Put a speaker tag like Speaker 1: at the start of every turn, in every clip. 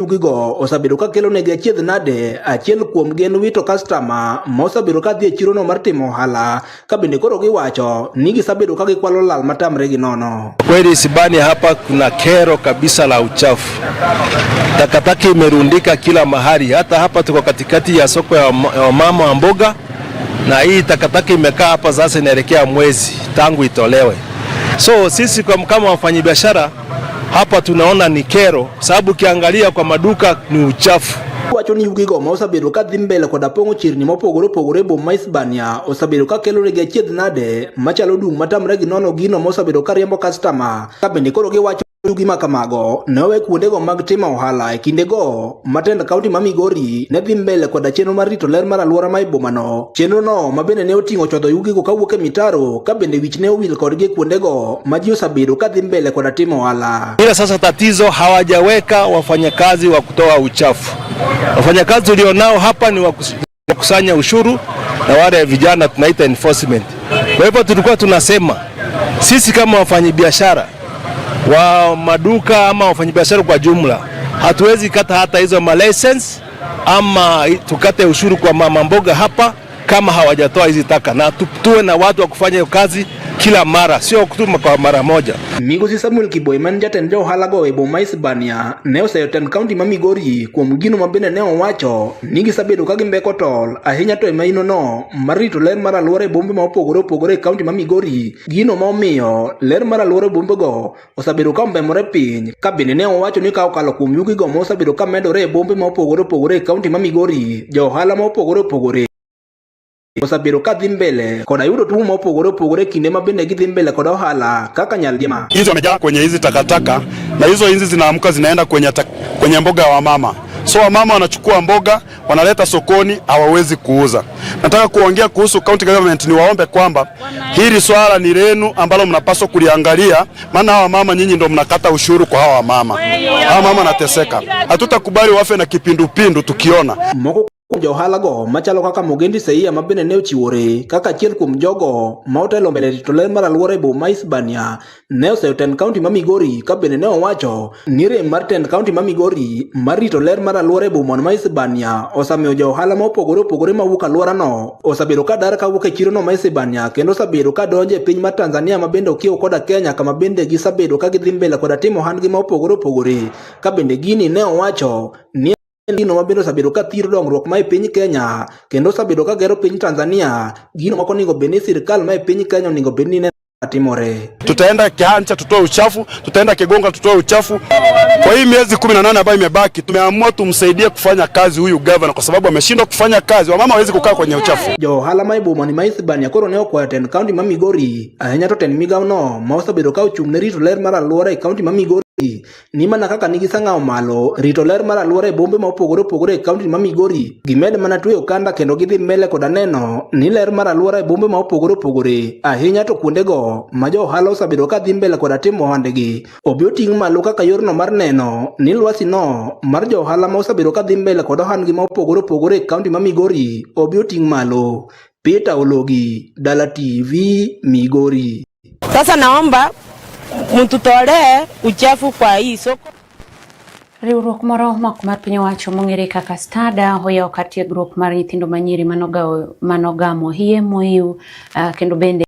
Speaker 1: Yugigo osabedo ka kelo negi achiedh nade achiel kuom gen wito customer mosabedo ka dhi e chirono mar timo ohala ka bende koro giwacho ni gisabedo ka gikwalo lal matamre gi nono.
Speaker 2: Kweli Sibani hapa kuna kero kabisa la uchafu. Takataka imerundika kila mahali, hata hapa tuko katikati ya soko ya mama wa mboga na hii takataka imekaa hapa sasa inaelekea mwezi tangu itolewe. So sisi kama wafanyabiashara hapa tunaona ni kero sababu kiangalia kwa maduka ni uchafu.
Speaker 1: Wacho ni Yugigo mosabedo ka dhi mbele kod apongo chirni mopogore opogore boma Hispania osabedo ka kelo negi achiedh nade machalo dung matamre gi nono gino mosabedo ka riembo customer ka bende koro giwacho gima kamago ne owe kuondego mag timo ohala e kindego matend kaunti ma Migori ne dhi mbele kod chenro mar rito ler mar alwora ma ibomano. Chenro no ma bende ne oting'o chodho Yugigo kawuok e mitaro ka bende wich ne owil kodgi kuondego ma ji osabedo ka dhi mbele kod timo ohala.
Speaker 2: Ila sasa tatizo hawajaweka wafanyakazi wa kutoa uchafu. Wafanyakazi tulionao hapa ni wakusanya ushuru na wale vijana tunaita enforcement. Kwa hivyo tulikuwa tunasema sisi kama wafanyabiashara wa maduka ama wafanyabiashara kwa jumla hatuwezi kata hata hizo license ama tukate ushuru kwa mama mboga hapa kama hawajatoa hizi taka, na tuwe na watu wa kufanya hiyo kazi kila mara, sio kutuma kwa mara moja.
Speaker 1: Migosi Samuel Kiboi man jatend ohala go e boma Hispania ne oseyo tend kaunti ma Migori kuom gino ma bende ne owacho ni gisabedo ka gimbeko tol ahinya to e maino no mar rito ler mar alwora e bombe ma opogore opogore e kaunti ma Migori. Gino ma omiyo ler mar alwora e bombego osabedo ka ombemore piny ka bende ne owacho ni ka okalo kuom Yugigo ma osabedo ka medore e bombe ma opogore opogore e kaunti ma Migori, jo ohala ma opogore opogore osabedo ka dhi mbele kod ayudo tumo ma opogore opogore kinde ma bende gidhi mbele kod ohala kaka nyaldiema.
Speaker 3: Hizo wamejaa kwenye hizi takataka na hizo inzi zinaamka zinaenda kwenye mboga wa mama. So wamama wanachukua mboga wanaleta sokoni, hawawezi kuuza. Nataka kuongea kuhusu county government, ni waombe kwamba hili swala ni lenu ambalo mnapaswa kuliangalia, maana hawa mama nyinyi ndio mnakata ushuru kwa hawa mama. Hawa mama nateseka. Hatutakubali wafe na kipindupindu tukiona.
Speaker 1: Jo ohala go machalo kaka Mogendi Seia ma bende ne ochiwore kaka achiel kuom jogo ma otelo mbele rito ler mar alwora e boma Hispania ne oseyo tend kaunti ma Migori ka bende ne owacho ni rem mar tend kaunti ma Migori mar rito ler mar alwora e boma ma Hispania osamiyo jo ohala ma opogore opogore mawuok alwora no osabedo ka dar kawuok e chiro no ma Hispania kendo osabedo ka donjo e piny mar Tanzania ma bende okiewo koda Kenya kama bende gisabedo ka gidhi mbele koda timo ohandgi ma opogore opogore ka bende gini ne owacho ni gino mabendo sabedo ka thiro dongruok ma e piny Kenya kendo sabedo ka gero piny Tanzania. Gino moko ningo beni sirikal ma e piny Kenya ningo beni ne atimore.
Speaker 3: Tutaenda Kihancha tutoe uchafu, tutaenda Kigonga tutoe uchafu. Kwa hii miezi 18 ambayo imebaki tumeamua tumsaidie kufanya kazi huyu governor kwa sababu ameshindwa kufanya kazi. Wamama hawezi kukaa kwenye uchafu.
Speaker 1: Jo hala mai boma ni Hispania koro ne okwayo tend kaunti ma Migori ahinya to tend migawo no ma osabedo ka ochung' ne rito ler mar alwora e kaunti ma Migori ni mana kaka nigi sang'awo malo rito ler mar alwora e bombe ma opogore opogore e kaunti ma Migori. Gimed mana tweyo kanda kendo gidhi mbele koda neno ni ler mar alwora e bombe ma opogore opogore ahinya to kuondego ma jo ohala osabedo ka dhi mbele koda timo ohandgi obi oting' malo kaka yorno mar neno ni lwasi no mar jo ohala ma osabedo ka dhi mbele kod ohandgi ma opogore opogore e kaunti ma Migori obi oting' malo. Peter Ologi, Dala TV, Migori.
Speaker 4: Sasa naomba mtutolee uchafu kwa hii soko.
Speaker 5: Riwruok moro mar piny owacho mong'ere kaka Stada hoyawo kar tiegruok mar nyithindo manyiri manogamo hie moiw kendo bende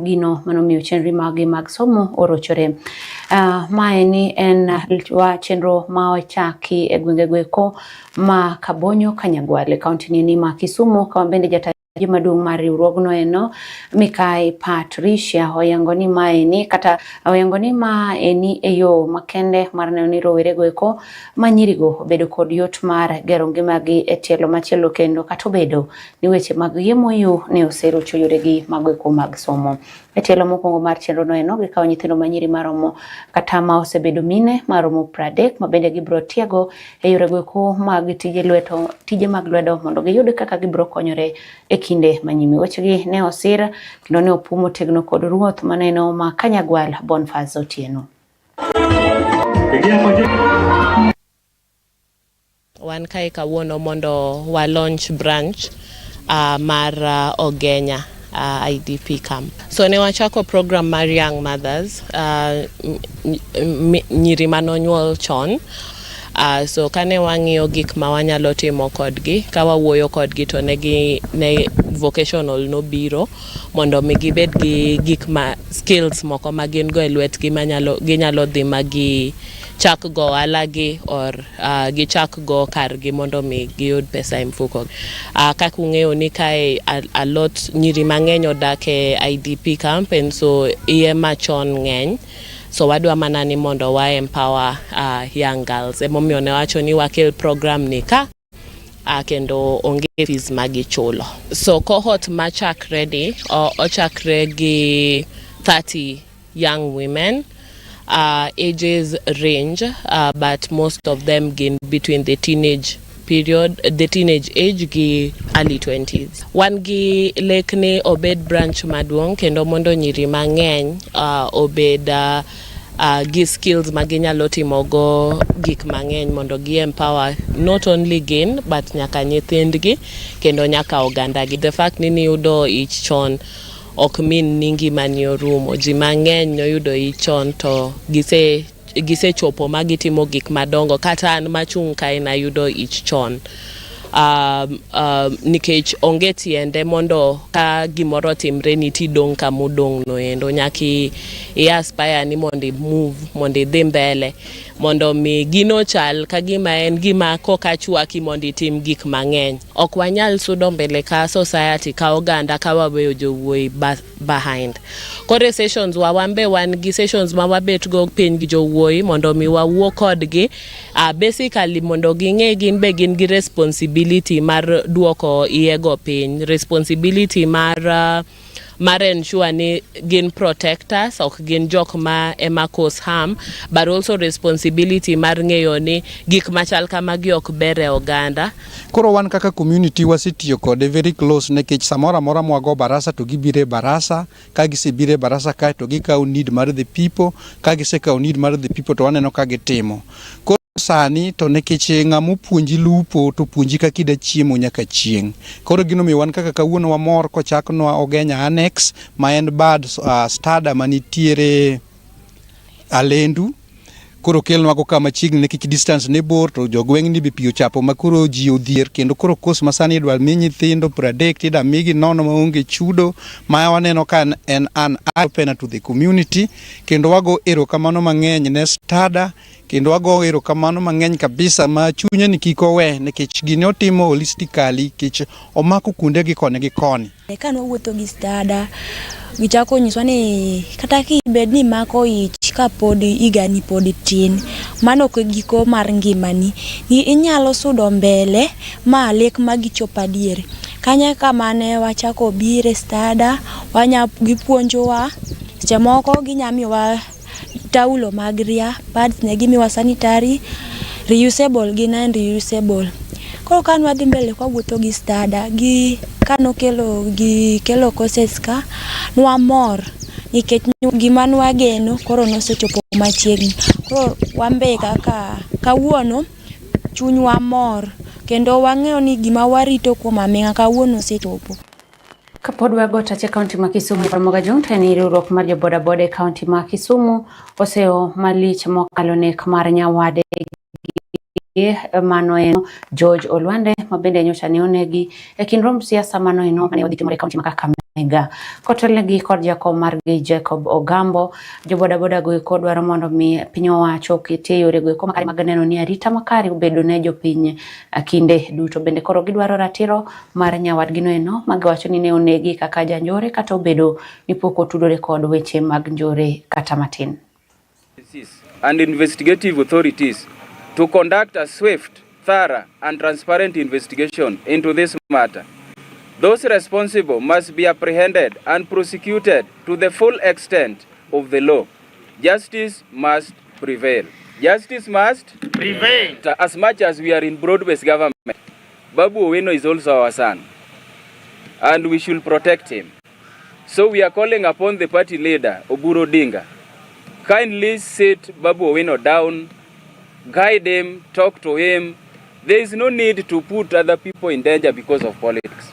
Speaker 5: gino manomiyo chenro magi mag somo orochore. Maeni en chenro ma ochaki e gwengego ma Kabonyo Kanyagwale kaunti ni ma Kisumu ka bende jata maduong' mar riwruogno eno Mikai Patricia oyango ni maeni kata oyango ni maeni eyo makende mar neno ni rowerego eko manyirigo obedo kod yot mar gero ngimagi e tielo machielo kendo kata obedo ni weche mag yiemoyo ne oserocho yoregi magweko mag somo. E tielo mokwongo mar chenro no eno gikawo nyithindo manyiri maromo kata ma osebedo mine maromo 30 ma bende gibro tiego e yorego eko mag tije mag lwedo mondo giyud kaka gibro konyore e kinde manyime. Wechegi ne osir kendo ne opumo tegno kod ruoth maneno ma Kanyagwal Bonfaz Otieno.
Speaker 6: Wan kae kawuono mondo wa launch branch mar Ogenya IDP camp. So ne wachako program mar Young Mothers nyiri manonyuol chon So kane wang'iyo gik ma wanyalo timo kodgi, ka wawuoyo kodgi to ne vocational no biro mondo mi gibed gi gik ma skills moko ma gin go e lwetgi ginyalo dhi ma gi chak go alagi or gi chak go kargi mondo mi giyud pesa e mfuko. Kaka ung'eyo ni kae a lot nyiri mang'eny odak e IDP camp, and so iye machon ng'eny. So wadwa mana ni mondo wa empower young girls. Emomiyo ne wacho ni wakel program ni ka kendo onge fees magichulo. So cohort machakre ni ochakre gi 30 young women. Ages range, but most of them gain between the teenage age gi early 20s. Wan gi lekne obed branch maduong' kendo mondo nyiri mang'eny obed gi skills maginyalo timogo gik mang'eny mondo gi empower not only gain but nyaka nyithindgi kendo nyaka ogandagi. The fact ni niyudo ich chon ok mean ni ngimani orumo. Ji mang'eny noyudo ich chon to gise chopo magitimo gik madongo. Kata an machung' kae nayudo ich chon. Nikech onge tiende mondo ka gimoro timre ni tidong' kamodong' no endo. Nyaki aspire ni mondo move, mondo dhi mbele, mondo mi gino chal ka gima en gima koka chwaki mondo tim gik mang'eny. Ok wanyal sudo mbele ka society ka oganda ka waweyo jowuoyi behind. Kore sessions wambe wan gi sessions ma wabet go piny gi jowuoyi mondo mi wawuo kodgi basically mondo ging'e gin be gin gi responsibility mar duoko iego piny, responsibility mar ensure ni gin protectors, ok gin jok ma ema cause harm, but also responsibility mar ng'eyo ni gik machal kamagi ok ber e oganda.
Speaker 7: Koro wan kaka community wasetiyo kode very close nekech samora mora mwago barasa to gibire barasa, ka gisebire barasa kae to gikaw need mar the people, ka gisekaw need mar the people to waneno ka gitimo. Koro sani to nekech ng'amu puonji lupo to puonji kaka ida chiemo nyaka chieng'. Koro gino mi wan kaka kawuono wamor kochaknwa Ogenya Annex ma en bad stada manitiere Alendu. Koro kelnwa go kama chiegni nekech distance ne bor to jogweng' ni be pi ochapo ma koro ji odhier kendo koro kos masani idwa mi nyithindo 30 tida migi nono maonge chudo ma waneno ka en an open to the community kendo wago erokamano mang'eny ne stada kendo wago erokamano mang'eny kabisa ma chunye ni kik owe nekech gini otimo holistically kech omako kuonde gi koni gi koni.
Speaker 8: Ka nwuotho gi stada gichako nyiswa ni kata kibed ni mako ich ka pod igani pod tin, mano ok giko mar ngimani, inyalo sudo mbele ma lek magichopa diere. Kanya kamane wachako bire stada gipuonjowa, seche moko ginyamiwa taulo mag ria, pads ne gimiwa sanitary, reusable gi non reusable. Koro kan wadhi mbele kwa wuotho gi stada gi kano kelo courses ka nwamor nikech gima nwageno koro nosechopo machiegni. Koro wambe kaka kawuono chunywa mor kendo wang'eyo ni gima warito kuom aming'a kawuono osechopo.
Speaker 5: Kapod wago tache kaunti ma Kisumu Ramoga Junta ni riwruok mar jo boda boda kaunti ma Kisumu oseo malich mokalo nek mar nyawade manoeno George Olwande mabende nyocha ne onegi e kind rom siasa manoeno mane odhi timore kaunti ma Kakamega. Kotelegi kod jakom margi Jacob Ogambo, jo boda boda go kodwaro mondo mi piny owacho oketie yore go koma kare mag neno ni arita makare obedo ne jopiny kinde duto. Bende koro gidwaro ratiro mar nyawadgi noeno magiwacho ni ne onegi kaka janjore kata obedo ni pok otudore kod weche mag njore kata matin.
Speaker 9: And investigative authorities to conduct a swift, thorough and transparent investigation into this matter. Those responsible must be apprehended and prosecuted to the full extent of the law. Justice must prevail. Justice must prevail. As much as we are in broad-based government, Babu Ogweno is also our son, and we should protect him. So we are calling upon the party leader, Oburu Odinga, kindly sit Babu Ogweno down, guide him, talk to him. There is no need to put other people in danger because of politics.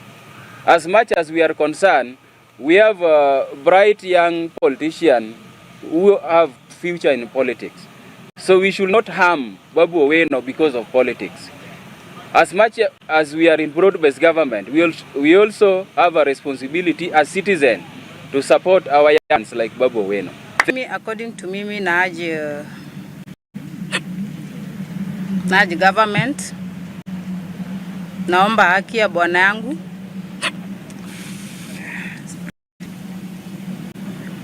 Speaker 9: As much as we are concerned, we have a bright young politician who have future in politics. So we should not harm Babu Ogweno because of politics. As much as we are in broad-based government, we also have a responsibility as citizens to support our youngs like Babu Ogweno.
Speaker 4: According to me, naji government, naomba haki ya bwana yangu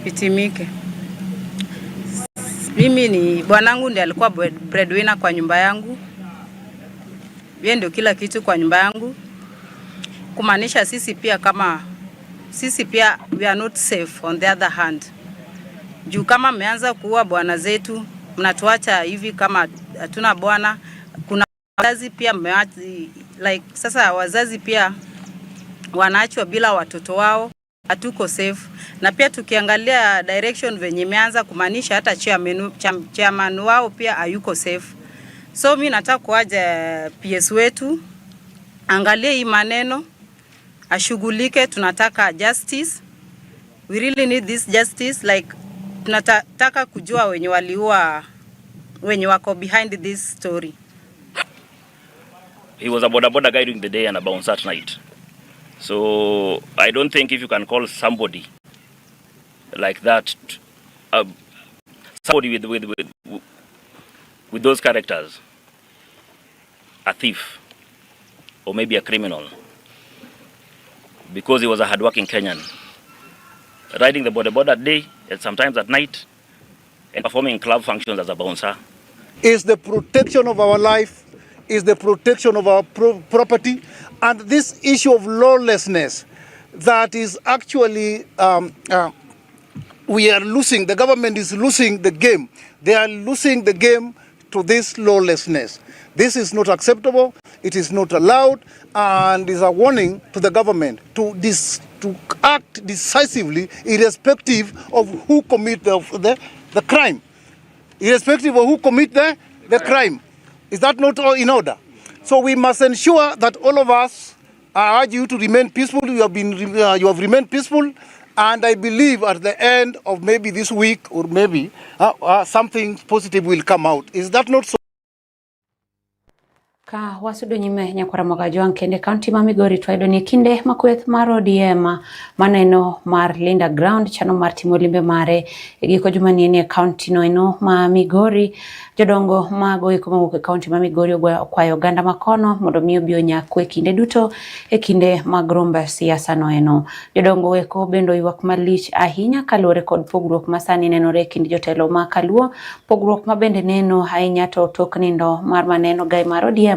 Speaker 4: itimike. Mimi ni bwanangu ndiye alikuwa breadwinner kwa nyumba yangu. Yeye ndio kila kitu kwa nyumba yangu. Kumaanisha sisi pia we are not safe on the other hand. Juu kama mmeanza kuua bwana zetu, mnatuacha hivi kama hatuna bwana. Kuna wazazi pia sasa wazazi pia wanaachwa bila watoto wao, hatuko safe. Na pia tukiangalia direction venye imeanza kumaanisha hata chairman wao pia hayuko safe. So mimi nataka kuaje PS wetu angalie hii maneno, ashughulike. Tunataka justice. We really need this justice. Tunataka kujua wenye waliua, wenye wako behind this story.
Speaker 10: He was a boda guy during the day and a bouncer at night. So I don't think if you can call somebody like that, somebody with those characters, a thief or maybe a criminal, because he was a hardworking Kenyan, riding the boda at day and sometimes at night and performing club functions as a bouncer.
Speaker 11: Is the protection of our life, is the protection of our property, and this issue of lawlessness that is actually we are losing, the government is losing the game. They are losing the game to this lawlessness. This is not acceptable, it is not allowed, and is a warning to the government to act decisively irrespective of who commit the crime. Irrespective of who commit the crime. Is that not all in order? So we must ensure that all of us, I urge you to remain peaceful. You have remained peaceful, and I believe at the end of maybe this week or maybe something positive will come out. Is that not so?
Speaker 5: Ka wasudo nyime nyakwara magajo kende county ma Migori twaido ni kinde makweth mar ODM maneno mar Linda Ground chano mar timo limbe mare giko jumani ni county no eno ma Migori. Jodongo mago iko mawuok county ma Migori okwayo ganda makono mondo miyo bio nyakwe kinde duto kinde mag romba siasa no eno. Jodongo eko bendo ywak malich ahinya kaluwore kod pogruok masani nenore kinde jotelo ma Kaluo, pogruok mabende neno ahinya to tok nindo mar maneno gai mar ODM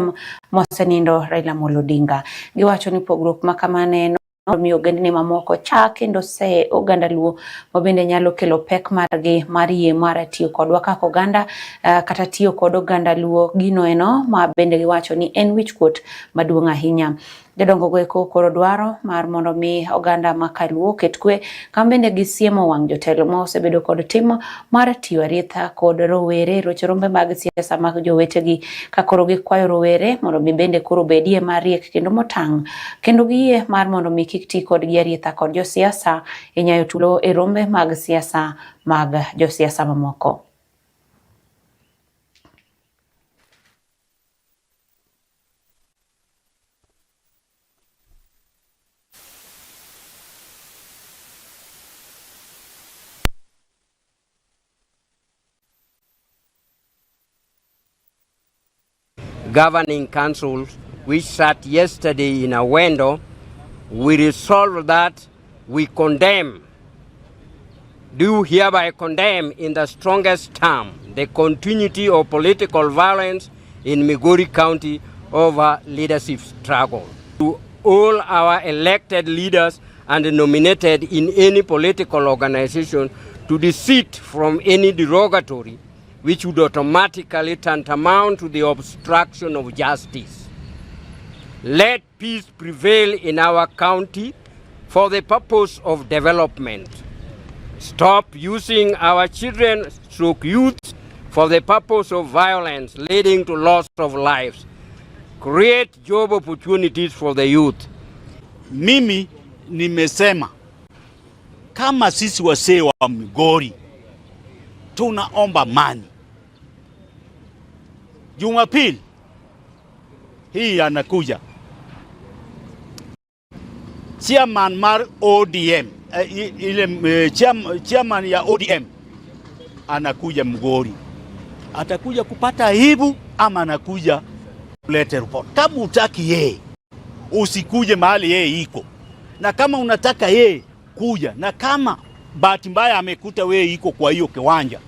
Speaker 5: mosenindo Raila Amolo Odinga. Giwacho ni pogruok makamane miyo ogandni mamoko kendo se oganda Luo mabende nyalo kelo pek margi mar yie mar tiyo kodwa kaka oganda kata tiyo kod oganda Luo gino eno ma bende giwacho ni en wichkuot maduong' ahinya. Jodongo goeko koro dwaro mar mondo mi oganda ma Kaluo ketkwe kambende gisiemo wang' jotelo ma osebedo kod timo mar tiyo aritha kod rowere roche rombe mag siasa mag jowetegi ka koro gikwayo rowere mondo mi bende koro bedie mariek kendo motang' kendo giyie mar mondo mi kik ti kod aritha kod josiasa inyayo tulo e rombe mag siasa mag josiasa mamoko.
Speaker 12: Governing Council, which sat yesterday in Ogweno, we resolved that we hereby condemn in the strongest term the continuity of political violence in Migori County over leadership struggle. To all our elected leaders and nominated in any political organization to desist from any derogatory which would automatically tantamount to the obstruction of justice. Let peace prevail in our county for the purpose of development. Stop using our children / youth for the purpose of violence leading to loss of lives. Create job opportunities for the youth.
Speaker 13: Mimi nimesema kama sisi wasee wa Migori tunaomba amani. Jumapili hii anakuja chairman mar ODM, chairman ya ODM anakuja Migori. Atakuja kupata aibu ama anakuja kuleta report? Kama utaki yeye, usikuje mahali yeye iko. Na kama unataka yeye, kuja. Na kama bahati mbaya amekuta wewe iko kwa hiyo kiwanja,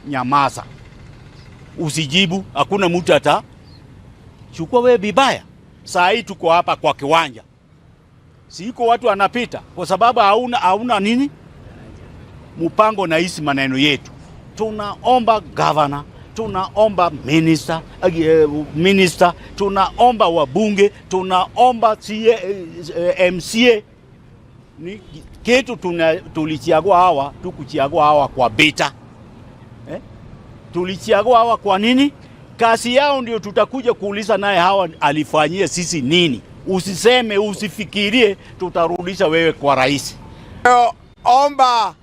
Speaker 13: nyamaza. Usijibu, hakuna mtu chukua wewe bibaya. Saa hii tuko hapa kwa kiwanja. Siko watu wanapita kwa sababu hauna nini? Mpango na hisi maneno yetu. Tunaomba governor, tunaomba minister, tunaomba wabunge, tunaomba MCA. Ni kitu tulichagua hawa, tukuchagua hawa kwa beta. Tulichagua hawa kwa nini? Kazi yao ndio tutakuja kuuliza naye hawa alifanyia sisi nini. Usiseme, usifikirie tutarudisha wewe kwa rais.
Speaker 14: Omba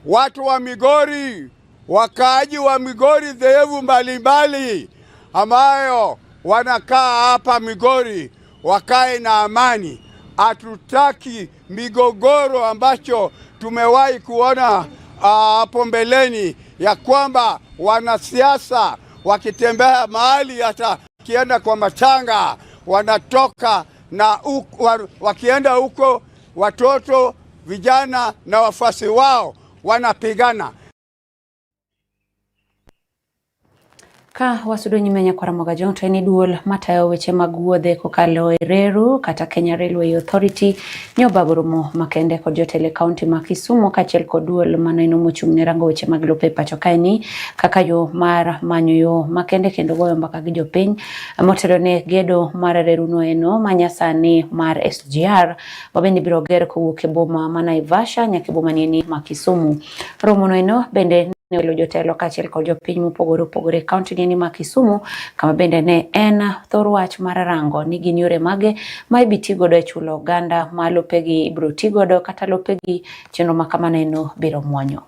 Speaker 14: watu wa Migori, wakaaji wa Migori dhehebu mbalimbali ambayo wanakaa hapa Migori wakae na amani. Hatutaki migogoro ambacho tumewahi kuona hapo mbeleni ya kwamba wanasiasa wakitembea mahali hata kienda kwa matanga wanatoka na wakienda huko watoto, vijana na wafasi wao wanapigana.
Speaker 5: Ka wasudo nyimenya kwa Ramoga Jonto ni duol matayo weche maguodhe kokalo Reru kata Kenya Railway Authority nyoba burumo makende kod jotele county ma Kisumu kaachiel kod duol maneno mochung' ne rango weche mag lope pacho kaeni kaka yo mar manyo yo makende kendo goyo mbaka gi jopiny motelo ne gedo mar Reru no eno manyasani mar SGR mabende biro ger kowuok e boma ma Naivasha nyaka e boma ni ma Kisumu. Romo no eno bende ne welo jotelo kaachiel kod jopiny mopogore kaunti ni ma Kisumu kama bende ne en thor wach mar rango ni gin yore mage ma ibitigodo e chulo oganda ma lopegi ibiro tigodo kata lopegi chenro ma kamano eno biro muonyo.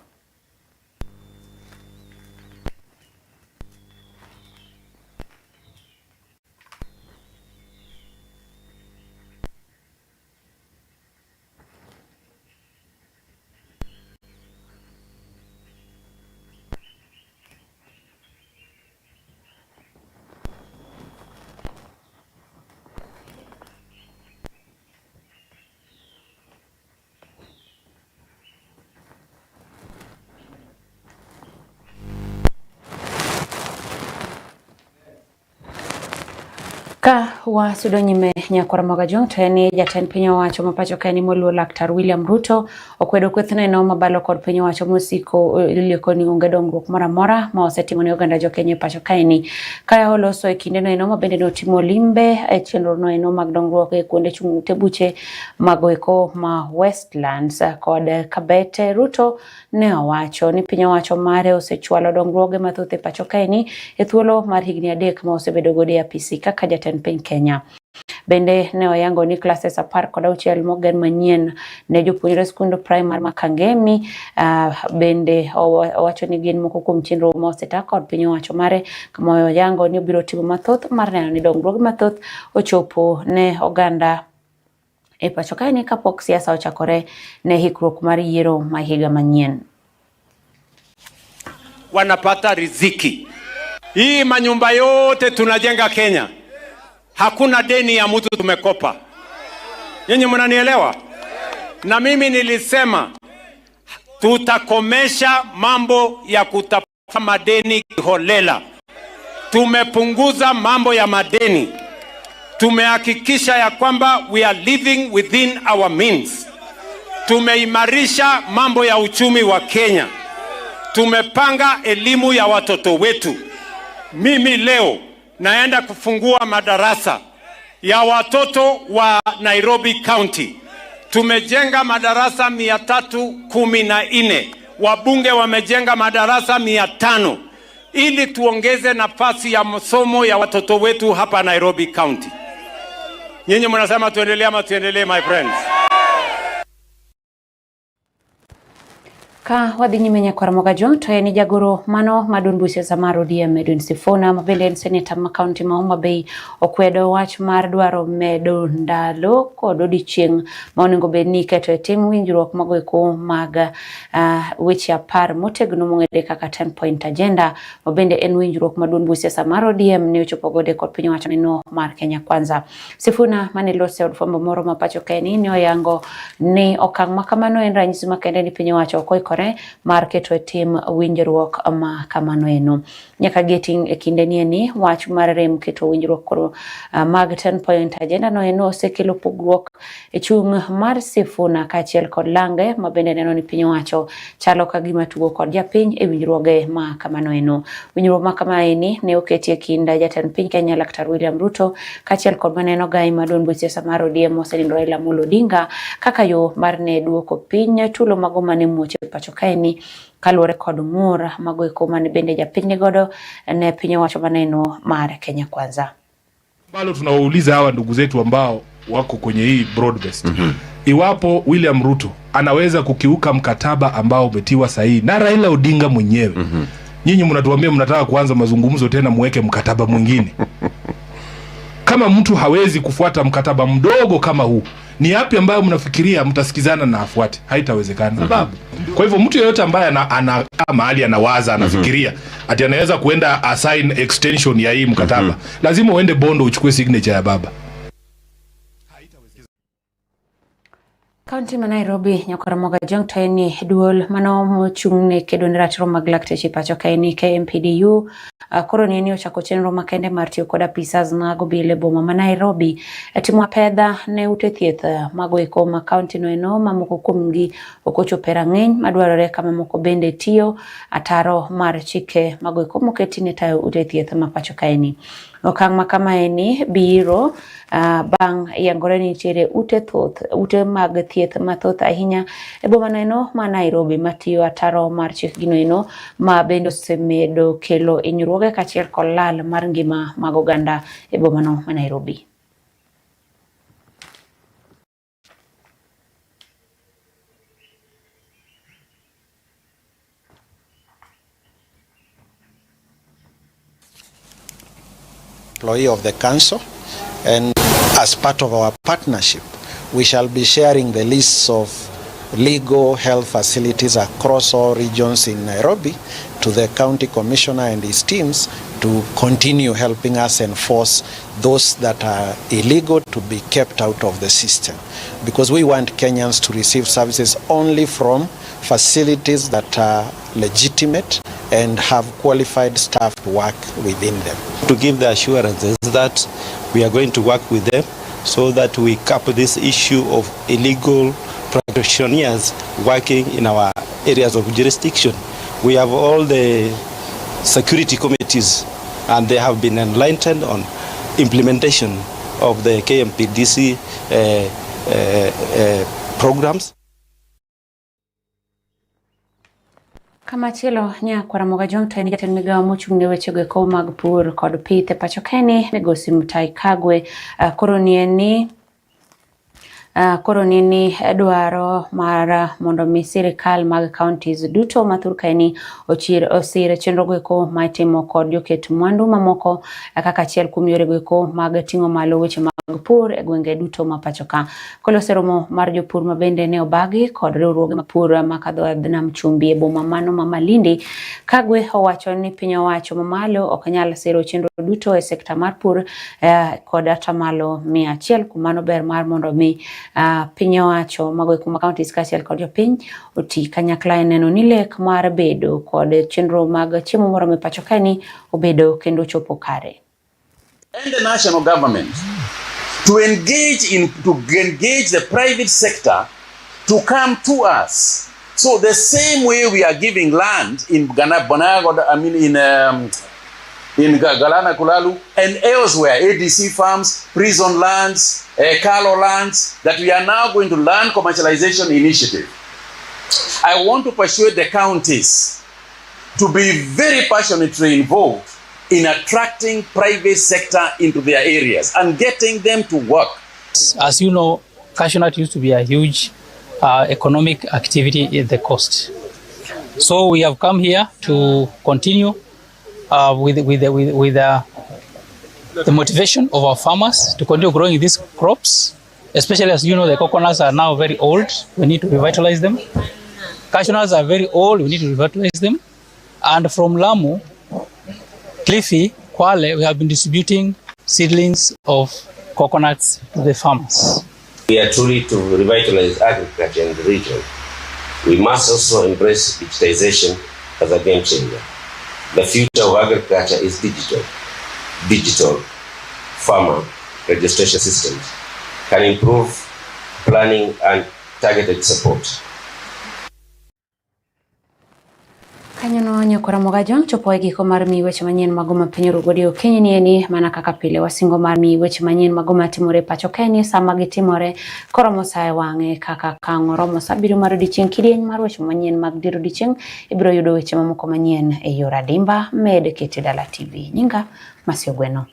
Speaker 5: Ka wasudo nyime nyakwara Ramoga Jonto ni jatend piny owacho mapacho kaeni moluor Laktar William Ruto okwedo kwethno eno mabalo kod piny owacho mosiko lieko ni onge dongruok moro amora ma osetimo ne oganda jo Kenya pacho kaeni. Ka oloso e kinde no eno mabende notimo limbe e chenro no eno mag dongruok e kuonde chung' tebuche magoeko ma Westlands kod Kabete. Ruto ne owacho ni piny owacho mare osechwalo dongruoge mathoth e pacho kaeni e thuolo mar higni 3 ma osebedo godo e apisi kaka jatend piny Kenya. Bende ne oyango ni classes 16 mogen manyien ne jopuonjre skund primary ma Kangemi. Bende owacho ni gin moko kuom chenro ma oseta kod piny owacho mare kama oyango ni obiro timo mathoth mar neno ni dongruoge mathoth ochopo ne oganda e pacho kaeni kapok siasa ochakore ne hikruok mar yiero ma higa manyien.
Speaker 15: Wanapata riziki. Hii manyumba yote tunajenga Kenya, hakuna deni ya mtu tumekopa. Nyinyi mnanielewa? Na mimi nilisema tutakomesha mambo ya kutafuta madeni kiholela. Tumepunguza mambo ya madeni. Tumehakikisha ya kwamba we are living within our means. Tumeimarisha mambo ya uchumi wa Kenya. Tumepanga elimu ya watoto wetu. Mimi leo naenda kufungua madarasa ya watoto wa Nairobi County. Tumejenga madarasa 314. Wabunge wamejenga madarasa 500 ili tuongeze nafasi ya masomo ya watoto wetu hapa Nairobi County. Nyinyi mnasema tuendelee ama tuendelee, my friends?
Speaker 5: Ka wadhi nyime Nyakwaromoga John to en jagoro mano madun busia samar ODM Edwin Sifuna mabende en seneta ma kaunti ma Homa Bay okwedo wach mar dwaro medo ndalo kod odiochieng' ma onego bed ni iketo e tim winjruok magoeko mag weche 10 motegno mong'ere kaka 10-point agenda mabende en winjruok madun busia samar ODM ne ochopo gode kod piny owacho no mar Kenya Kwanza. Sifuna mane lose od fwambo moro ma pacho kae ni oyango ni okang' makamano en ranyisi makende ni piny owacho okoikore mar keto e tim winjruok ma kamano eno. Nyaka geting e kinde ni wach mar rem keto winjruok koro mag 10-point agenda no eno osekelo pogruok e chung' mar Sifuna kaachiel kod Lange mabende neno ni piny owacho chalo ka gima tugo kod japiny e winjruoge ma kamano eno. Winjruok ma kamaeni ne oketi e kind jatend piny Kenya Laktar William Ruto kaachiel kod maneno gai madun busia samar ODM osenindo Raila Amolo Odinga kaka yo mar ne duoko piny tulo mago mane muoche pacho kaeni kaluwore kod ng'ur magoeko mane bende japiny godo ne piny owacho maneno mar Kenya Kwanza.
Speaker 16: Bado tunawauliza hawa ndugu zetu ambao wako kwenye hii broadcast. Iwapo William Ruto anaweza kukiuka mkataba ambao umetiwa sahihi na Raila Odinga mwenyewe. Nyinyi mnatuambia mnataka kuanza mazungumzo tena muweke mkataba mwingine. Kama mtu hawezi kufuata mkataba mdogo kama huu, ni yapi ambayo mnafikiria mtasikizana na afuate? Haitawezekana. Sababu kwa hivyo mtu yeyote ambaye ana mahali anawaza anafikiria ati anaweza kuenda assign extension ya hii mkataba, lazima uende Bondo uchukue signature ya baba.
Speaker 5: Kaunti ma Nairobi Nyakwaromoga John to en duol mano mochung'ne kedo ne ratiro mag lakteche pacho kae ni KMPDU koro ni ochako chenro makende mar tiyo kod apisas mag obila e boma ma Nairobi timo pedha ne ute thieth magoeko ma kaunti no eno mamoko kuomgi okochopo rang'eny madwarore kama moko bende tiyo ataro mar chike magoeko moketi ne tayo ute thieth ma pacho kae ni. Okang' ma kamaeni biro bang' yangore ni nitiere ute mag thieth mathoth ahinya e boma no ma Nairobi matiyo ataro mar chik gino eno ma bende osemedo kelo inyruoge kaachiel kod lal mar ngima mag oganda e boma no ma Nairobi.
Speaker 17: Employee of the council, and as part of our partnership we shall be sharing the lists of legal health facilities across all regions in Nairobi to the county commissioner and his teams to continue helping us enforce those that are illegal to be kept out of the system, because we want Kenyans to receive services only from facilities that are legitimate and have qualified staff to work within them.
Speaker 18: To give the assurances that we are going to work with them so that we cap this issue of illegal practitioners working in our areas of jurisdiction. We have all the security committees and they have been enlightened on implementation of the KMPDC programs.
Speaker 5: Kama chielo Nyakwaromoga John to en jatend migawo mochung'ne weche go mag pur kod pith e pacho kae ni Migosi Mutahi Kagwe koro ni dwaro mar mondo mi sirikal mag counties duto mathur kae ni osir chenro goeko ma itimo kod joket mwandu mamoko kaka achiel kuom yore goeko mag ting'o malo weche mag pur e gwenge duto ma pacho ka. Kolose romo mar jopur ma bende ne obagi kod riwruoge mag pur makadho nam chumbi e boma mano ma Malindi. Kagwe owacho ni piny owacho mamalo ok nyal siro chenro duto e sekta mar pur kod atamalo 100 kumano ber mar mondo mi piny owacho magoeko ma counties kaachiel kod jopiny oti kanyakla e neno ni lek mar bedo kod chenro mag chiemo moromo e pacho kae ni obedo kendo chopo kare.
Speaker 19: And the national government to engage the private sector to come to us. So the same way we are giving land in in Galana Kulalu and elsewhere, ADC farms, prison lands, Kalo lands, that we are now going to land commercialization initiative. I want to persuade the counties to be very passionately involved in attracting private sector into their areas and getting them to work.
Speaker 20: As you know, cashew nut used to be a huge economic activity in the coast. So we have come here to continue with the motivation of our farmers to continue growing these crops, especially as you know the coconuts are now very old. We need to revitalize them. Cashew nuts are very old. We need to revitalize them. And from Lamu, Cliffy, Kwale, we have been distributing seedlings of coconuts to the farmers.
Speaker 21: We are truly to revitalize agriculture in the region. We must also embrace digitization as a game changer. The future of agriculture is digital. Digital farmer registration systems can improve planning and targeted support.
Speaker 5: Kanyono nyakora mogajong chopo giko mar mi weche manyien magoma piny rugodi okinyi ni eni mana kaka pile wasingo mar mi weche manyien magoma timore pacho keni sama gitimore koromo sae wange kaka kangoromo sabiro mar dichieng kidieny mar weche manyien mag diro dichieng ibiro yudo weche mamoko manyien e yora dimba med kete Dala TV nyinga Mercie Ogweno.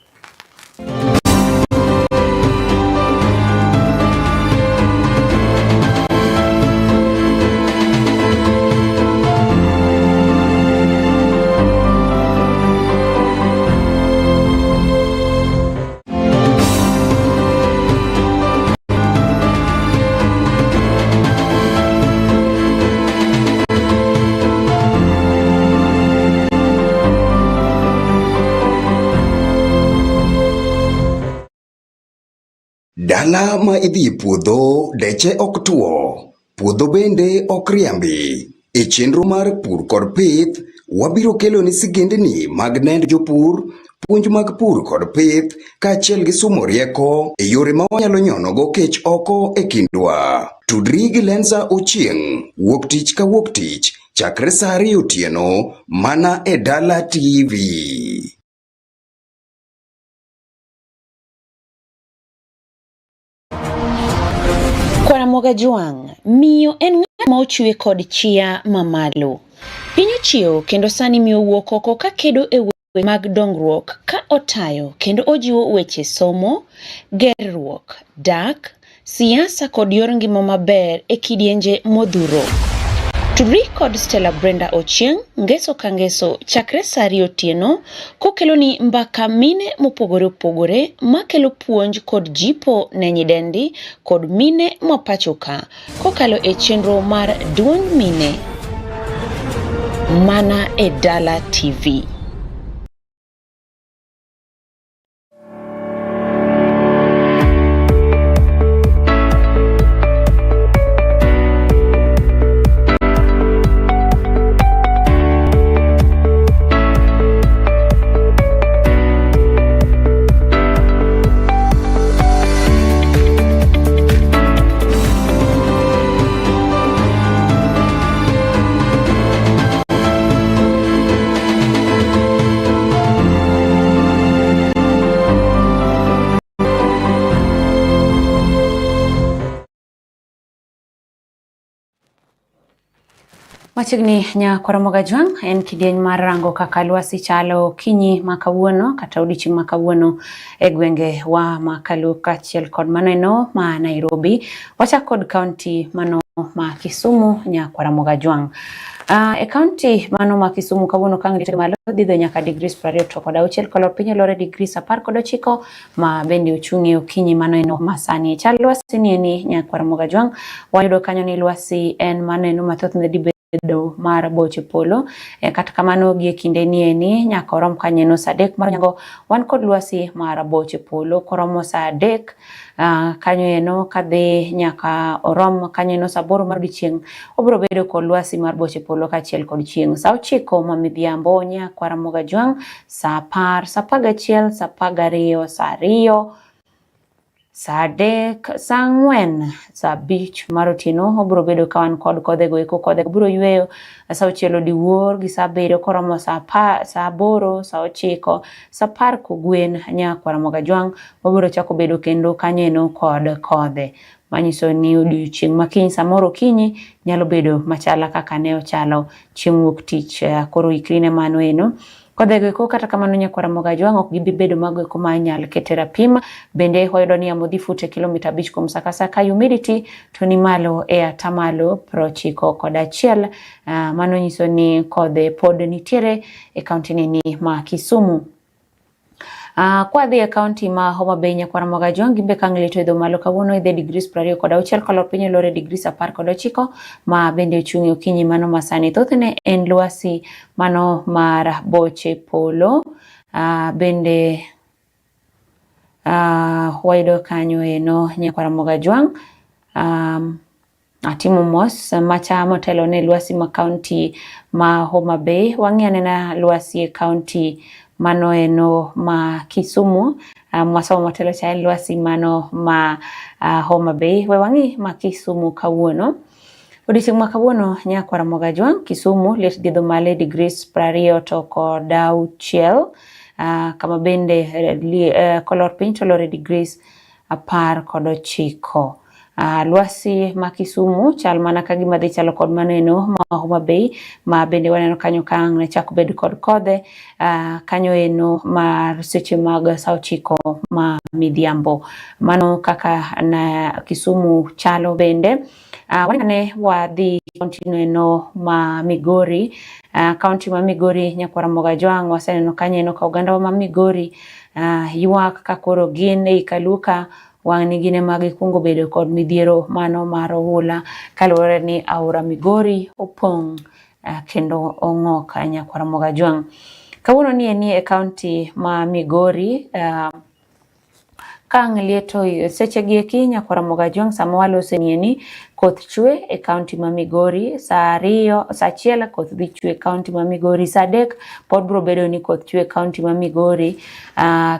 Speaker 22: Dala ma idhi puodho deche ok tuo, puodho bende ok riambi. E chenro mar pur kod pith, wabiro kelo ni sigendni mag nend jopur, puonj mag pur kod pith, kaachiel gi sumo rieko e yore ma wanyalo nyonogo kech oko e kindwa. Tudri gi Lenza Ochieng, wuok tich ka wuok tich, chakre saa 2 otieno, mana e Dala TV.
Speaker 5: Kwaramoga Juang, miyo en ng'at ma ochwe kod chia mamalo. Piny ochiewo kendo sani miyo wuok oko ka kedo e weche mag dongruok ka otayo kendo ojiwo weche somo, gerruok, dak, siasa kod yor ngima maber e kidienje modhuro. Tudri kod Stella Brenda Ochieng, ngeso ka ngeso chakre saa 2 otieno kokelo ni mbaka mine mopogore opogore makelo puonj kod jipo ne nyidendi kod mine mapachoka kokalo e chenro mar duond mine mana e Dala TV. Machigni nya Kwaramoga Juang en kidieny mar rango kaka lwasi chalo kinyi makawuono kata odiochieng' makawuono e gwenge wa makalu kaachiel kod maneno ma Nairobi wacha kod kaunti mano ma Kisumu nya Kwaramoga Juang. E kaunti mano ma Kisumu kawuono kang'ite malo dhidho nyaka degrees 26 kolor piny lore degrees 19 ma bende ochung'e okinyi maneno masani. Chal lwasi ni eni nya Kwaramoga Juang wayudo kanyo ni lwasi en maneno mathothne do mar boche polo kata kamano gi kinde ni eni nyaka orom kanyeno saa 3 mar nyango wan kod lwasi mar boche polo koromo saa 3 kanyo eno kadhi nyaka orom kanyeno saa 8 mar dichieng' obiro bedo kod lwasi mar boche polo kaachiel kod chieng' saa 9 ma midhiambo nya Kwaramoga Juang saa 10 saa 11 saa 12 saa 2 saa 3 saa 4 saa 5 mar otieno obiro bedo kawan kod kodhego eko kodhego biro yweyo saa 6 diwuor gi saa 7 koromo saa 8 saa 9 saa 10 Kogwen nya Kwaramoga Juang obiro chako bedo kendo kanyeno kod kodhe manyiso ni odiochieng' makiny samoro kinyi nyalo bedo machala kaka ne ochalo chieng' wuok tich koro ikrine mano eno Kodhego eko kata kamano Nyakwaramogo Ajwang' ok gibi bedo mago eko ma inyal kete rapim. Bende wayudo ni yamo dhi fute kilomita 5 kuom saa ka saa ka humidity to ni malo e atamalo 91. Mano nyiso ni kodhe pod nitiere e kaunti ni ma Kisumu. Kwa dhi e kaunti ma Homa Bay Nyakwaramogo Ajwang' gimbe kang' liet idho malo kawuono idhe degrees 26 kolor piny olore degrees 19 ma bende ochung' okinyi mano masani. Thothne en lwasi mano mar boche polo. Bende wayudo kanyo eno Nyakwaramogo Ajwang' atimo mos macha motelo ne lwasi ma kaunti ma Homa Bay. Wang'i anena lwasi e kaunti mano eno ma Kisumu. Mwasomo motelo cha lwasi mano ma Homa Bay. We wang'i ma Kisumu kawuono. Odiochieng' ma kawuono Nyakwaramogo Ajwang' Kisumu liet dhi idho malo degrees 26. Kama bende kolor piny to olore degrees 19. Lwasi ma Kisumu chal mana ka gima dhi chalo kod mano eno ma Homa Bay ma bende waneno kanyo ka ang' ne chako bedo kod kodhe kanyo eno mar seche mag saa 9 ma midhiambo. Mano kaka na Kisumu chalo bende. Wanene wadhi kaunti eno ma Migori. Kaunti ma Migori Nyakwaramogo Ajwang' waseneno kanyo eno ka oganda ma Migori ywak ka koro gin e Kaluka wang' gine mag kungo bedo kod midhiero mano mar ohula kaluwore ni aora Migori opong' kendo ong'ok Nyakwaramogo Ajwang'. Kawuono ni e kaunti ma Migori kang' lieto seche gi eki Nyakwaramogo Ajwang' sama walose ni koth chwe e kaunti ma Migori saa 1 koth dhi chwe e kaunti ma Migori saa 3 pod bro bedo ni koth chwe e kaunti ma Migori.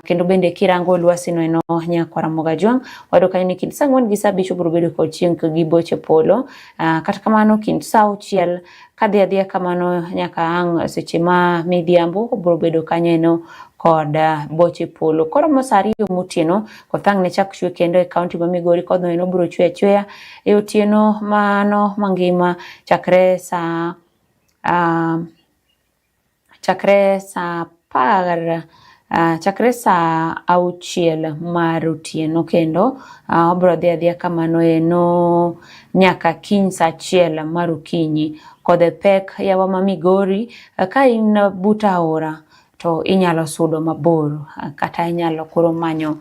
Speaker 5: Kendo bende kirango lwasi no eno Nyakwaramogo Ajwang' wado kanyo ni kind saa 4 gi saa 5 bro bedo kod chieng' gi boche polo. Kata kamano kind saa 6 kadhi adhiya kamano nyaka ang' seche ma midhiambo bro bedo kanyo eno kod boche polo. Koro mo saa 2 motieno koth ang' ne chak chwe kendo e kaunti ma Migori kodno eno bro chwe achweya e otieno mano mangima chakre saa 6 mar otieno kendo obro dhi adhiya kamano eno nyaka kiny saa 1 mar okinyi. Kodhe pek yawa ma Migori ka in but aora to inyalo sudo mabor kata inyalo koro manyo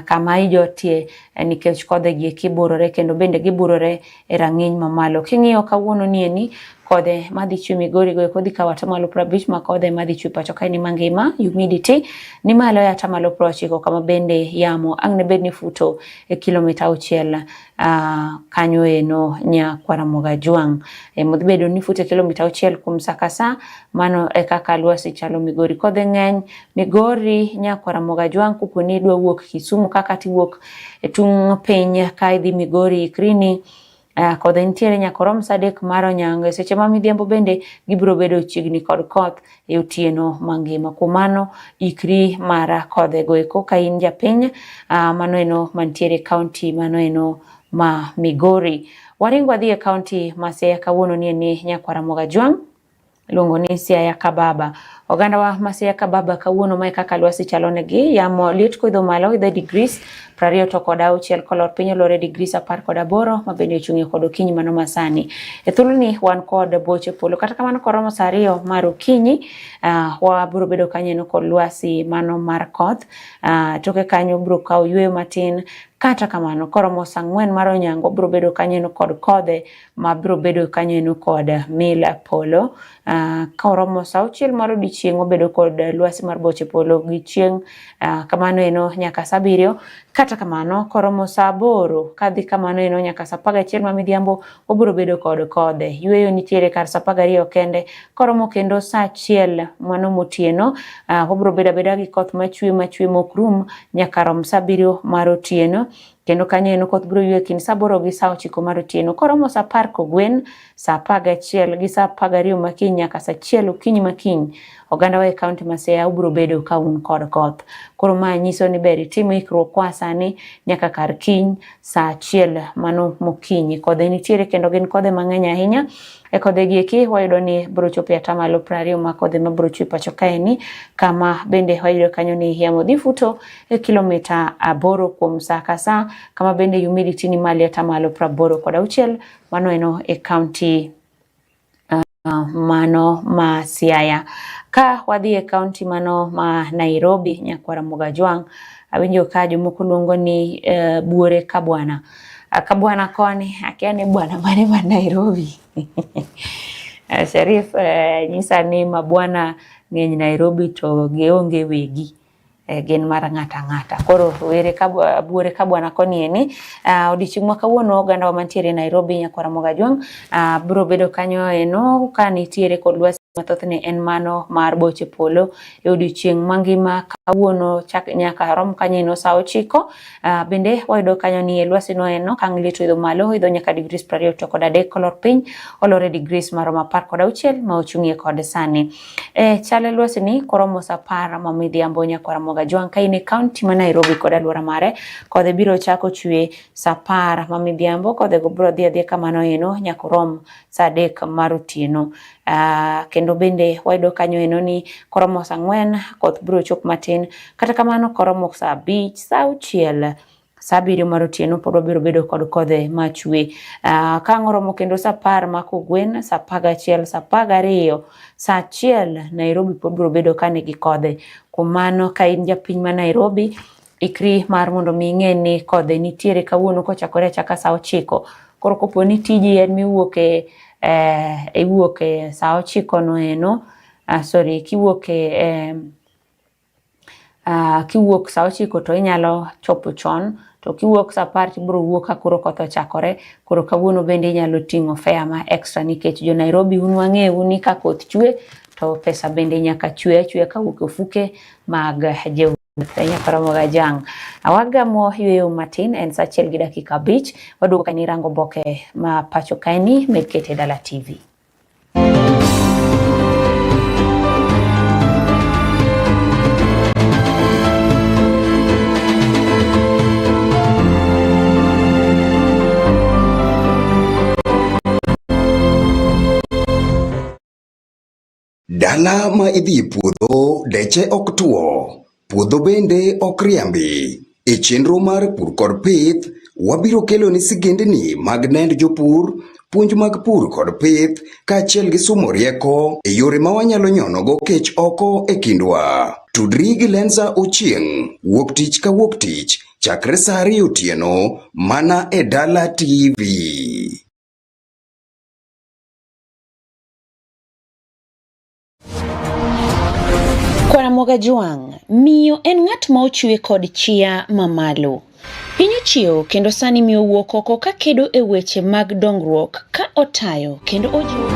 Speaker 5: kama ijotie nikech kodhe gi kiburore kendo bende giburore e rang'iny mamalo. King'iyo kawuono ni kodhe madhi chwe Migori go kodhi kawo atamalo 50 ma kodhe madhi chwe pacho kae ni mangima humidity ni malo ya atamalo 90 kama bende yamo ang' ne bed ni futo e kilomita 6 kanyo eno Nyakwaramogo Ajwang'. Modhi bedo ni futo e kilomita 6 kuom saa ka saa mano e kaka lwasi chalo Migori. Kodhe ng'eny Migori Nyakwaramogo Ajwang' kupo ni dwa wuok Kisumu kaka tiwuok e tung' piny ka idhi Migori ikrini kodhe nitiere nyakorom saa 3 mar onyango. Seche ma midhiambo bende gibro bedo chiegni kod koth e otieno mangima. Kumano ikri mar kodhe go eko ka in japiny mano eno mantiere kaunti mano eno ma Migori. Waringo adhi e kaunti ma Siaya kawuono ni Nyakwaramogo Ajwang' luongo ni Siaya Kababa. Oganda wa Siaya Kababa kawuono mae kaka lwasi chalo negi yamo liet kuidho malo idho degrees 26 kolor piny olore degrees 18 ma bende ochung'e kod okinyi mano masani. E thulni wan kod boche polo kata kamano koromo saa 2 mar okinyi wabro bedo kanyo kod lwasi mano mar koth. Toke kanyo bro kawo yweyo matin kata kamano koromo saa 4 mar onyango bro bedo kanyo kod kodhe ma bro bedo kanyo kod mila polo. Koromo saa 6 mar odiochieng' obedo kod lwasi mar boche polo gi chieng' kamano eno nyaka saa 7 kata kamano koromo saa 8 kadhi kamano eno nyaka saa 11 ma midhiambo obro bedo kod kodhe. Yweyo nitiere kar saa 12 kende koromo kendo saa 1 mano motieno obro bedo beda gi koth machwe mokrum nyaka rom saa 7 mar otieno. Kendo kanyo eno koth bro ywe kind saa 8 gi saa 9 mar otieno. Koromo saa 10 Kogwen saa 11 gi saa 12 makiny nyaka saa 1 okinyi makiny oganda wa e kaunti ma Siaya ubro bedo ka un kod koth. Koro ma nyiso ni ber itimo ikruok kwa sani nyaka kar kiny saa 1 mano mokinyi. Kodhe nitiere kendo gin kodhe mang'eny ahinya. E kodhe gi eki wayudo ni biro chopo 20% ma kodhe ma biro chopo pacho kae ni, kama bende wayudo kanyo ni yamo dhi futo e kilomita 8 kuom saa ka saa, kama bende humidity ni mali 86%. Mano eno e county mano ma Siaya. Ka wadhi e county mano ma Nairobi, nyakwara Mogajwang, awinjo ka jomoko luongo ni buore kabwana. Kabwana koni akia ni bwana mane ma Nairobi. Sharif nyisa ni mabwana ng'eny Nairobi to gionge wegi, gen mar ng'ata. Koro buore kabwana koni eni odiochieng' ma kawuono oganda mantiere Nairobi, nyakwara Mogajwang biro bedo kanyo eno ka nitiere kod lwasi mathothne en mano mar boche polo e odiochieng' mangima kawuono nyaka rom kanyo eno saa 9. Bende wayudo kanyo ni lwasi no eno kang' liet idho malo idho nyaka degrees 23 kolor piny olore degrees maromo 16 ma ochung'ie kod sani. Chale lwasi ni koromo saa 10 ma midhiambo, nyakwara Mogajwang ka in e county ma Nairobi kod alwora mare. Kodhe biro chako chwe saa 10 ma midhiambo, kodhe go biro dhi kamano eno nyaka rom saa 3 mar otieno. Kendo bende wayudo kanyo eno ni koromo saa 4 koth biro chok matin, kata kamano koromo saa 5 saa 6 saa 7 mar otieno pod biro bedo kod kodhe machwe. Ka ngoromo kendo saa 10 ma Kogwen, saa 11 saa 12 saa 1 Nairobi pod biro bedo kane gi kodhe. Kuom mano ka in japiny ma Nairobi, ikri mar mondo mi ing'e ni kodhe nitiere kawuono kochakore chaka saa 9. Koro kopo ni tiji en miwuok e saa 9 no eno, kiwuok saa 9 to inyalo chopo chon, to kiwuok saa 10 to ibiro wuok ka koro koth ochakore. Koro kawuono bende inyalo ting'o fare ma extra nikech jo Nairobi un wang'eyo ni ka koth chwe to pesa bende nyaka chwe ka wuok ofuke mag nyakwara Mogajwang. Awagamo yweyo matin en saa 1 gi dakika 5. Waduogo kani rango boke ma pacho kaeni mekete Dala TV.
Speaker 22: Dala ma idhi puodho deche ok tuo, puodho bende ok riambi. E chenro mar pur kod pith, wabiro kelo ni sigendni mag nend jopur, puonj mag pur kod pith, kaachiel gi sumo rieko e yore ma wanyalo nyonogo kech oko e kindwa. Tudri gi Lenza Ochieng', wuok tich ka wuok tich, chakre saa 2 otieno, mana e Dala TV.
Speaker 5: Nyakwara Mogajwang, miyo en ng'at ma ochwe kod chia mamalo. Piny ochiewo kendo sani miyo wuok oko ka kedo e weche mag dongruok ka otayo kendo ojiwo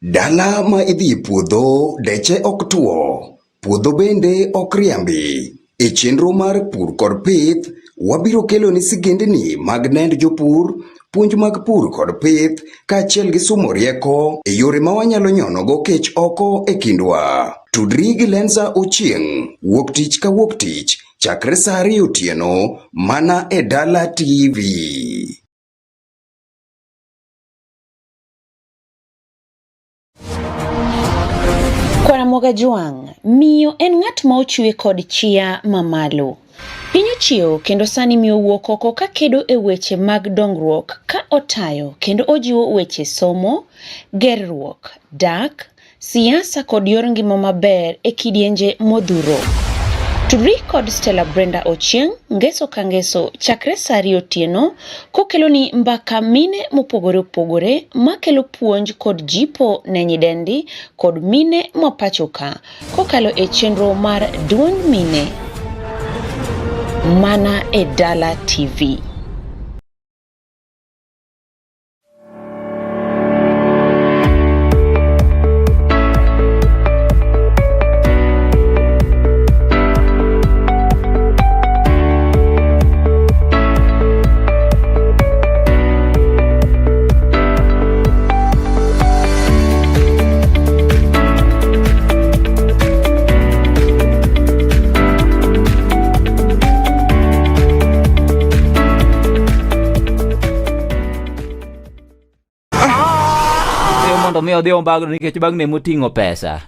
Speaker 22: Dala ma idhi e puodho deche ok tuo, puodho bende ok riambi. E chenro mar pur kod pith, wabiro kelo ni sigendni mag nend jopur, puonj mag pur kod pith, kaachiel gi sumo rieko e yore ma wanyalo nyonogo kech oko e kindwa. Tudri gi Lenza Ochieng', wuok tich ka wuok tich, chakre sa 2 otieno, mana e Dala TV.
Speaker 5: Ogweno, miyo en ng'at ma ochwe kod chia mamalo. Piny ochiewo kendo sani miyo wuok oko ka kedo e weche mag dongruok ka otayo kendo ojiwo weche somo, gerruok, dak, siasa kod yor ngima maber e kidienje modhuro. Tudri kod Stella Brenda Ochieng' ngeso ka ngeso chakre sa 2 otieno kokelo ni mbaka mine mopogore opogore makelo puonj kod jipo ne nyidendi kod mine mapachoka kokalo e chenro mar duond mine mana e Dala TV.
Speaker 2: Mi odhi ombagno nikech bagne moting'o pesa.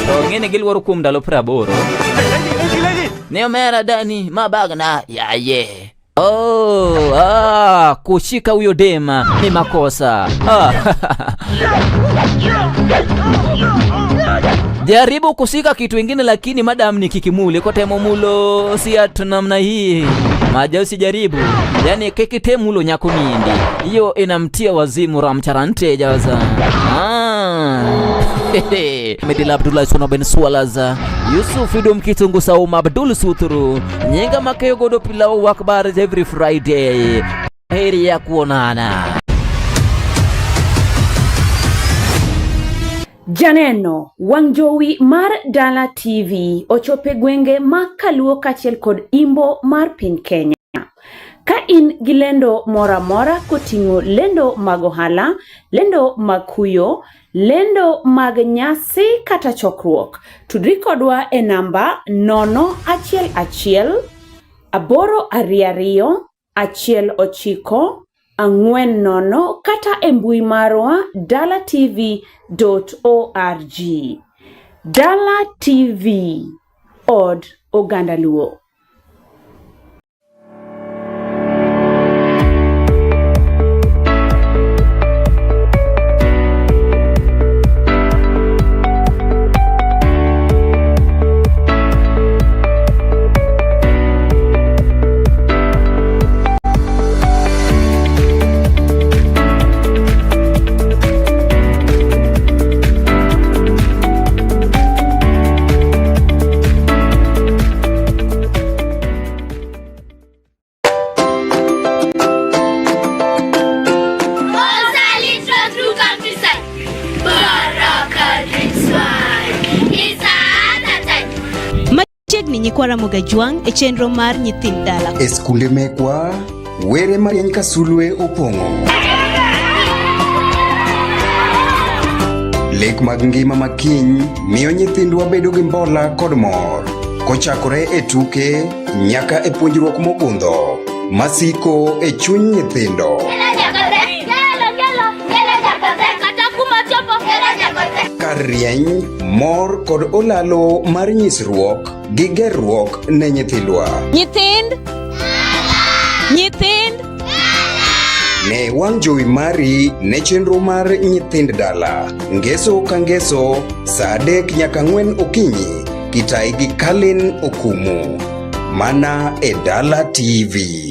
Speaker 2: To ng'ene giluoro kuom ndalo 80. Ne omera dani ma bagna yaye. Kushika huyo dema ni makosa. Jaribu kusika kitu ingine lakini madam ni kikimule kwa temo mulo siya namna hii. Maja usijaribu. Yani kekite mulo nyako mindi. Iyo inamtia wazimu ramcharante jawaza. Medila Abdullah Sono Ben Swalaza Yusuf Idum Kitungu Sauma Abdul Suturu Nyenga Makayo Godo Pilau Wakbar every Friday. Heri ya kuonana.
Speaker 5: Janeno, wangjowi mar Dala TV ochope gwenge makaluo kachiel kod imbo mar piny Kenya. Ka in gilendo mora mora koting'o lendo mag ohala, lendo mag kuyo, lendo mag nyasi kata chokruok, tudri kodwa e namba 011 822 190 kata e mbui marwa dalatv.org. Dala TV, od oganda luo.
Speaker 3: Kwara Mogajwang e chenro mar nyithind dala.
Speaker 22: E skunde mekwa, were marieny ka sulwe opong'o. Lek mag ngima makiny miyo nyithindwa bedo gi mbola kod mor. Kochakore e tuke nyaka e puonjruok mogundho. Masiko e chuny nyithindo. Karieny, mor kod olalo mar nyisruok gi gerruok ne nyithindwa.
Speaker 3: Nyithind
Speaker 22: Ne wang' jowi mari ne chenro mar nyithind dala. Ngeso ka ngeso, sa 3 nyaka 4 okinyi, kitai gi Kalin Okumu. Mana e Dala TV.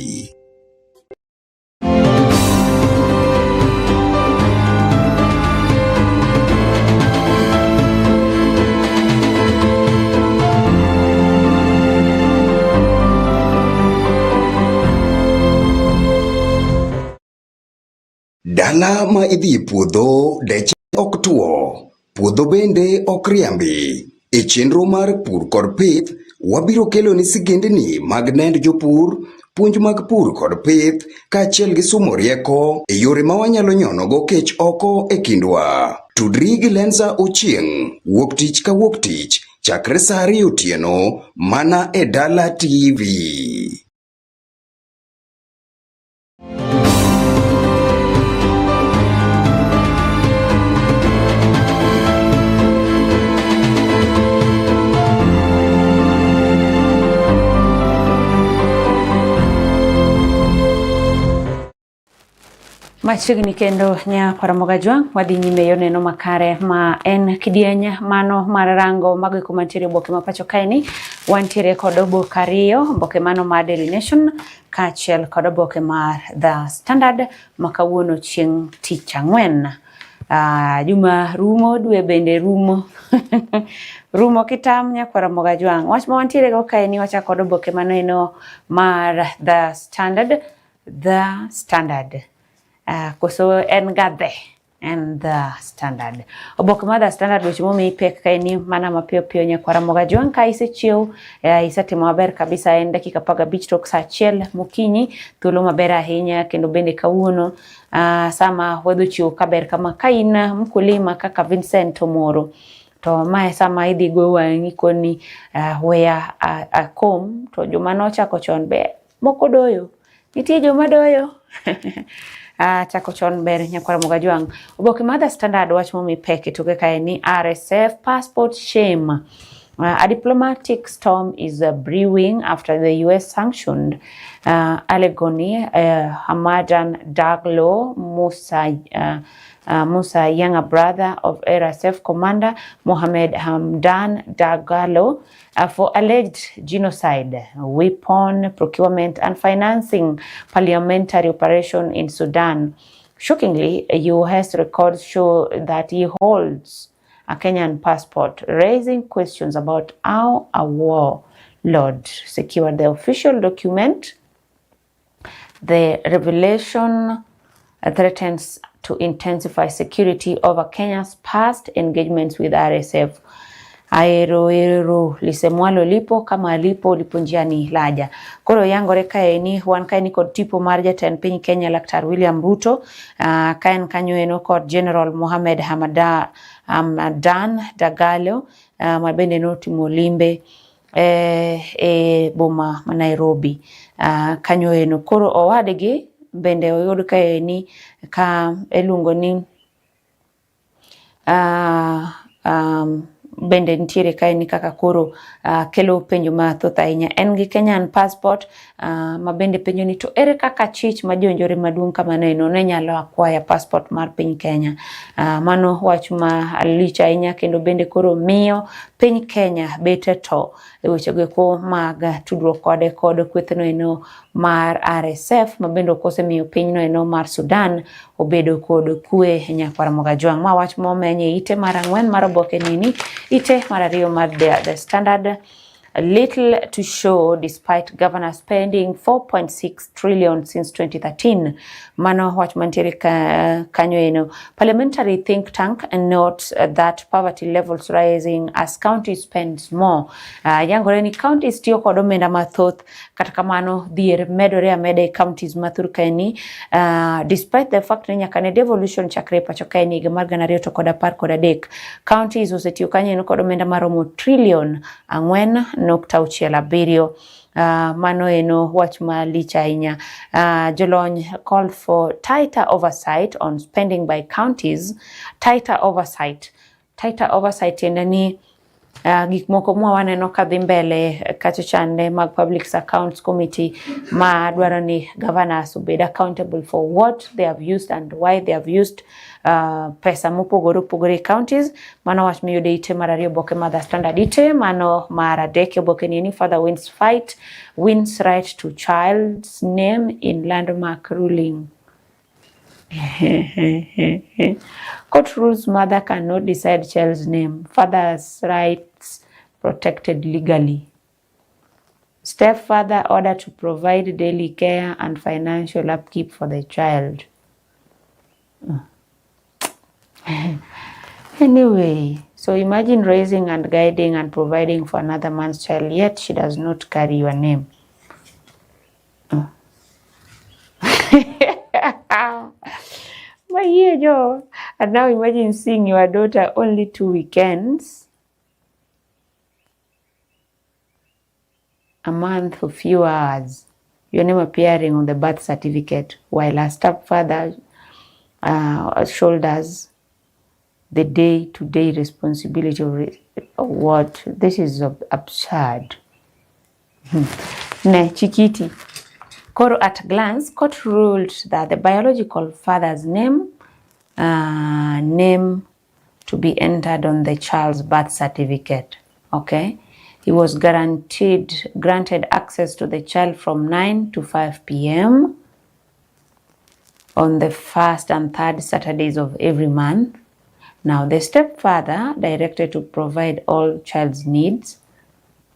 Speaker 22: Dala ma idhi puodho deche ok tuo, puodho bende ok riambi. E chenro mar pur kod pith, wabiro kelo ni sigendni mag nend jopur, puonj mag pur kod pith, kaachiel gi sumo rieko e yore ma wanyalo nyonogo kech oko e kindwa. Tudri gi Lenza Ochieng, wuok tich ka wuok tich, chakre saa 2 otieno, mana e Dala TV.
Speaker 5: Machiegni kendo nya Karamoga Jwang wadhi nyime yo neno makare ma en kidieny mano mar rango mago kuma tiere boke ma pacho kaeni wantiere kod oboke ariyo, boke mano mar Daily Nation kaachiel kod oboke mar The Standard ma kawuono chieng' tich ang'wen. Juma rumo, dwe bende rumo. Rumo kitam nya Karamoga Jwang. Wach ma wantiere go kaeni wachako kod oboke mano mar The Standard. The Standard. Koso en gadhe and The Standard. Oboke mar The Standard weche momi pek kaeni mana mapiyo piyo nya Karamoga Jwang ka isechiew isetimo maber kabisa en dakika 15 tok saa 1 mokinyi, thuolo maber ahinya kendo bende kawuono sama wedho chiew kaber kama ka in mkulima kaka Vincent Omoro to mae sama idhi go wang'i koni weya akom to joma nochako chon be moko doyo, nitie joma doyo. Chako chon ber nya Karamoga Jwang. Oboke mar The Standard wach momi peke toke kaeni RSF passport shame. A diplomatic storm is brewing after the US sanctioned Allegheny Hamadan Daglo Musa, younger brother of RSF commander Mohammed Hamdan Dagalo for alleged genocide, weapon procurement and financing parliamentary operation in Sudan. Shockingly, US records show that he holds a Kenyan passport, raising questions about how a warlord secured the official document. The revelation threatens to intensify security over Kenya's past engagements with RSF. Aero lisemwalo lipo kama lipo njiani laja. Koro yangore kaeni wan kaeni kod tipo mar jatend piny Kenya Laktar William Ruto, kaen kanyo kod General Mohammed Hamdan Dagalo mabende notimo limbe boma ma Nairobi. Kanyo koro owadgi bende oyud kaeni ka eluongo ni bende nitiere kaeni kaka koro kelo penjo mathoth ahinya. En gi Kenyan passport ma bende penjo ni to ere kaka chich ma jonjore maduong' kama neno ne nyalo akwaya passport mar piny Kenya. Mano wach ma lich ahinya kendo bende koro miyo piny Kenya bete to e weche go mag tudruok kod kwethno mar RSF ma bende osemiyo pinyno mar Sudan obedo kod kwe nya Karamoga Jwang. Ma wach momenye ite mar 4 mar oboke nini, ite mar 2 mar The Standard. Little to show despite governor spending 4.6 trillion since 2013. Mano wach mantiere kanyo Parliamentary think tank notes that poverty levels rising as counties spends more. Yangore ni counties tiyo kod omenda mathoth, kata kamano dhier medore ameda e counties mathur kaeni, despite the fact ni nyaka ne devolution chakre pacho kaeni higa mar 2013 counties osetiyo kanyo kod omenda maromo trillion 4.67. Mano wach malich ahinya. Jolony called for tighter oversight on spending by counties. Tighter oversight ni gik moko mwa waneno kadhi mbele kacho chande mag Public Accounts Committee ma dwaro ni governors obed accountable for what they have used and why they have used pesa mopogore counties. Mano wach miyude ite mar 2 boke mar The Standard. Ite mano mar 3 boke nini father wins right to child's name in landmark ruling. Court rules mother cannot decide child's name. Father's rights protected legally. Stepfather ordered to provide daily care and financial upkeep for the child. Anyway, so imagine raising and guiding and providing for another man's child, yet she does not carry your name. My year, Joe. And now imagine seeing your daughter only 2 weekends a month for few hours, your name appearing on the birth certificate, while her stepfather shoulders the day-to-day responsibility of what? This is absurd. Ne, Chikiti. Koro at glance, court ruled that the biological father's name to be entered on the child's birth certificate. Okay, he was granted access to the child from 9 to 5 p.m. on the first and third Saturdays of every month. Now, the stepfather directed to provide all child's needs.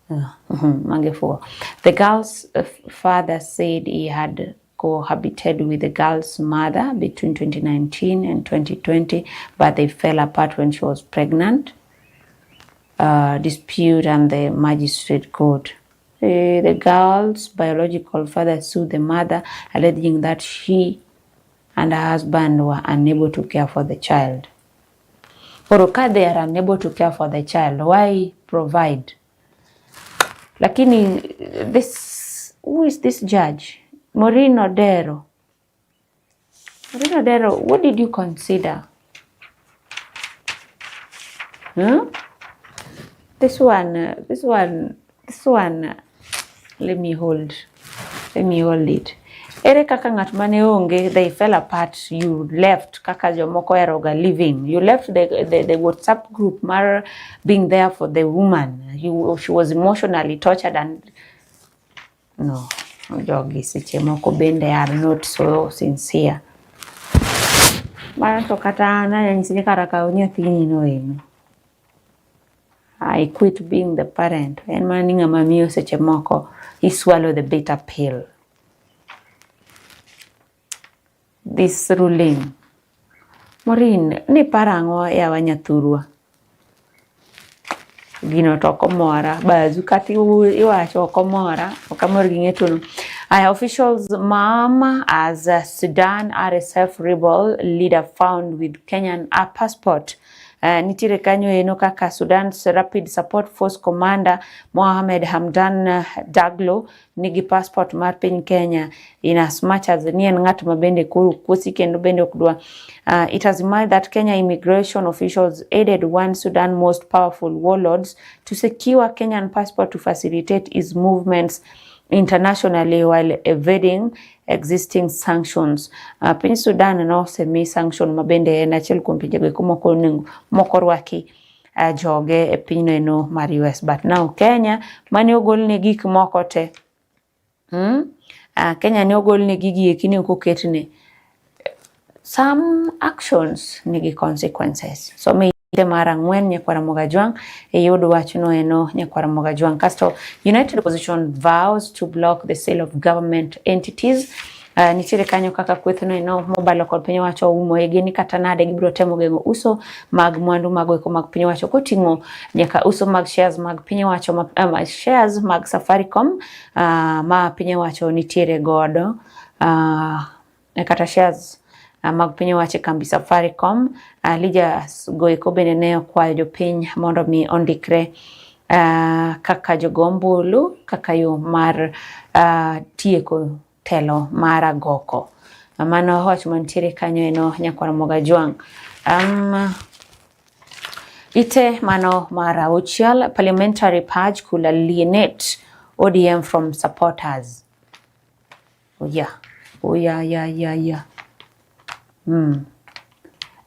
Speaker 5: The girl's father said he had cohabited with the girl's mother between 2019 and 2020, but they fell apart when she was pregnant. Dispute and the magistrate court. The girl's biological father sued the mother, alleging that she and her husband were unable to care for the child. Oroka, they are unable to care for the child. Why provide? Lakini who is this judge? Maureen Odero. Maureen Odero, what did you consider? This one, let me hold it. Ere kaka ngat mane onge, they fell apart, you left kaka jomoko eroga living. You left the WhatsApp group mar being there for the woman. She was emotionally tortured and no, jogi seche moko bende are not so sincere. Mara to kata na nyisini karaka unyathini no emi. I quit being the parent. En maninga mamiyo seche moko, he swallow the bitter pill. This ruling. Maureen, ni parango ya wanyathurwa. Gino toko mora. Bazu kati iwacho okomora. Okamor gingetuno. Officials mom as a Sudan RSF rebel leader found with Kenyan passport. Nitire kanyo eno kaka Sudan's Rapid Support Force Commander Mohamed Hamdan Daglo nigi passport mar piny Kenya in as much as nien ng'at mabende kusi kendo bende okdwa. It has emerged that Kenya immigration officials aided one Sudan's most powerful warlords to secure Kenyan passport to facilitate his movements internationally while evading existing sanctions. Piny Sudan no semi sanction mabende en achiel kuom pinjego moko rwaki joge e pinyno eno mar US, but now Kenya mane ogolne gik moko te. Kenya ne ogolne gigi ekini okoketne. Some actions nigi consequences. So me mara ngwen nyakwara Mogajwang yudo wachno eno nyakwara Mogajwang. Kasto United Opposition vows to block the sale of government entities. Nitire kanyo kaka kwethno eno mobile kod piny wacho umo egeni kata nade gibiro temo gengo uso mag mwandu magweko mag piny wacho koting'o nyaka uso mag shares mag piny wacho shares mag Safaricom ma piny wacho nitiere godo kata shares mag piny wacho kambi Safaricom. Lija goeko bende ne okwayo jopiny mondo mi ondikre kaka jogombulu kaka yo mar tieko telo mar agoko. Mano hoch mantiere kanyo eno nyakwara Mogajwang. Ite mano mar auchiel, parliamentary purge could alienate ODM from supporters. Oh yeah.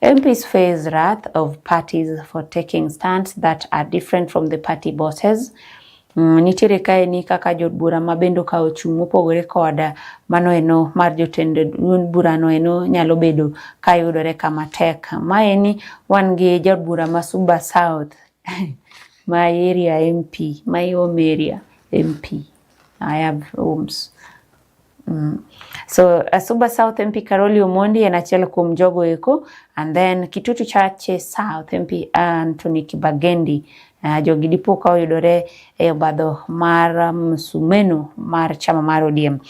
Speaker 5: MPs face wrath of parties for taking stands that are different from the party bosses. Nitiere kae ni kaka jodbura mabendo ka ochung' mopogore koda mano eno mar jotend bura no eno nyalo bedo ka yudore kama tek. Maeni wan gi jodbura ma Suba South my area MP, my home area MP. I have homes So Suba South MP Karoli Omondi en achiel kuom jogo eko, and then Kitutu Chache South MP Anthony Kibagendi. Jogi dipo ka oyudore e obadho mar Msumeno mar chama mar ODM.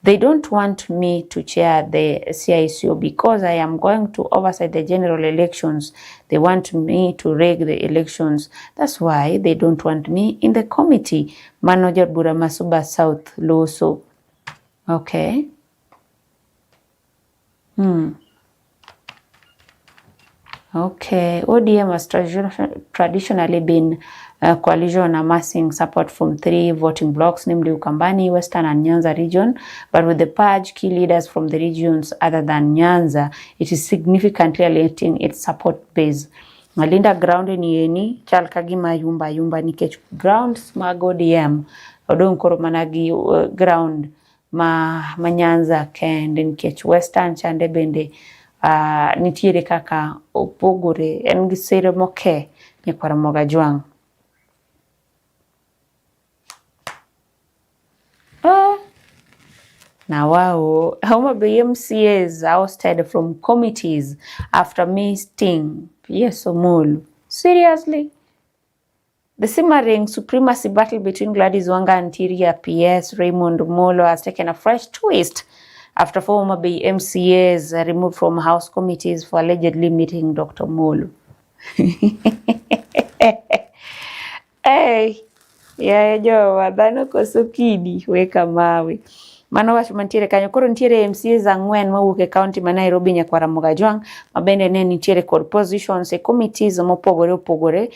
Speaker 5: They don't want me to chair the CICO because I am going to oversight the general elections. They want me to rig the elections. That's why they don't want me in the committee. Manager Bura Masuba South Loso. Okay. Okay. ODM has traditionally been a coalition amassing support from 3 voting blocks, namely Ukambani, Western and Nyanza region. But with the purge, key leaders from the regions other than Nyanza, it is significantly limiting its support base. Malinda ground ni eni, chal kagima yumba nikech grounds mag ODM, odong koro managi ground ma Nyanza kende nikech Western chande bende nitiere kaka opogore en gi sere moke nyakwara Mogajwang. Now wow, Homa Bay MCAs ousted from committees after misting PS Omolu. Seriously? The simmering supremacy battle between Gladys Wanga and Tyria PS Raymond Molo has taken a fresh twist after former Bay MCAs removed from House committees for allegedly meeting Dr. Molo. Hey, ya jowa dhano koso kidi weka mawe. Mano wach mantiere kanyo koro nitiere MCAs ang'wen mawuok e county ma Nairobi nyakwara Mogajwang mabende ne nitiere kod positions e committees mopogore opogore.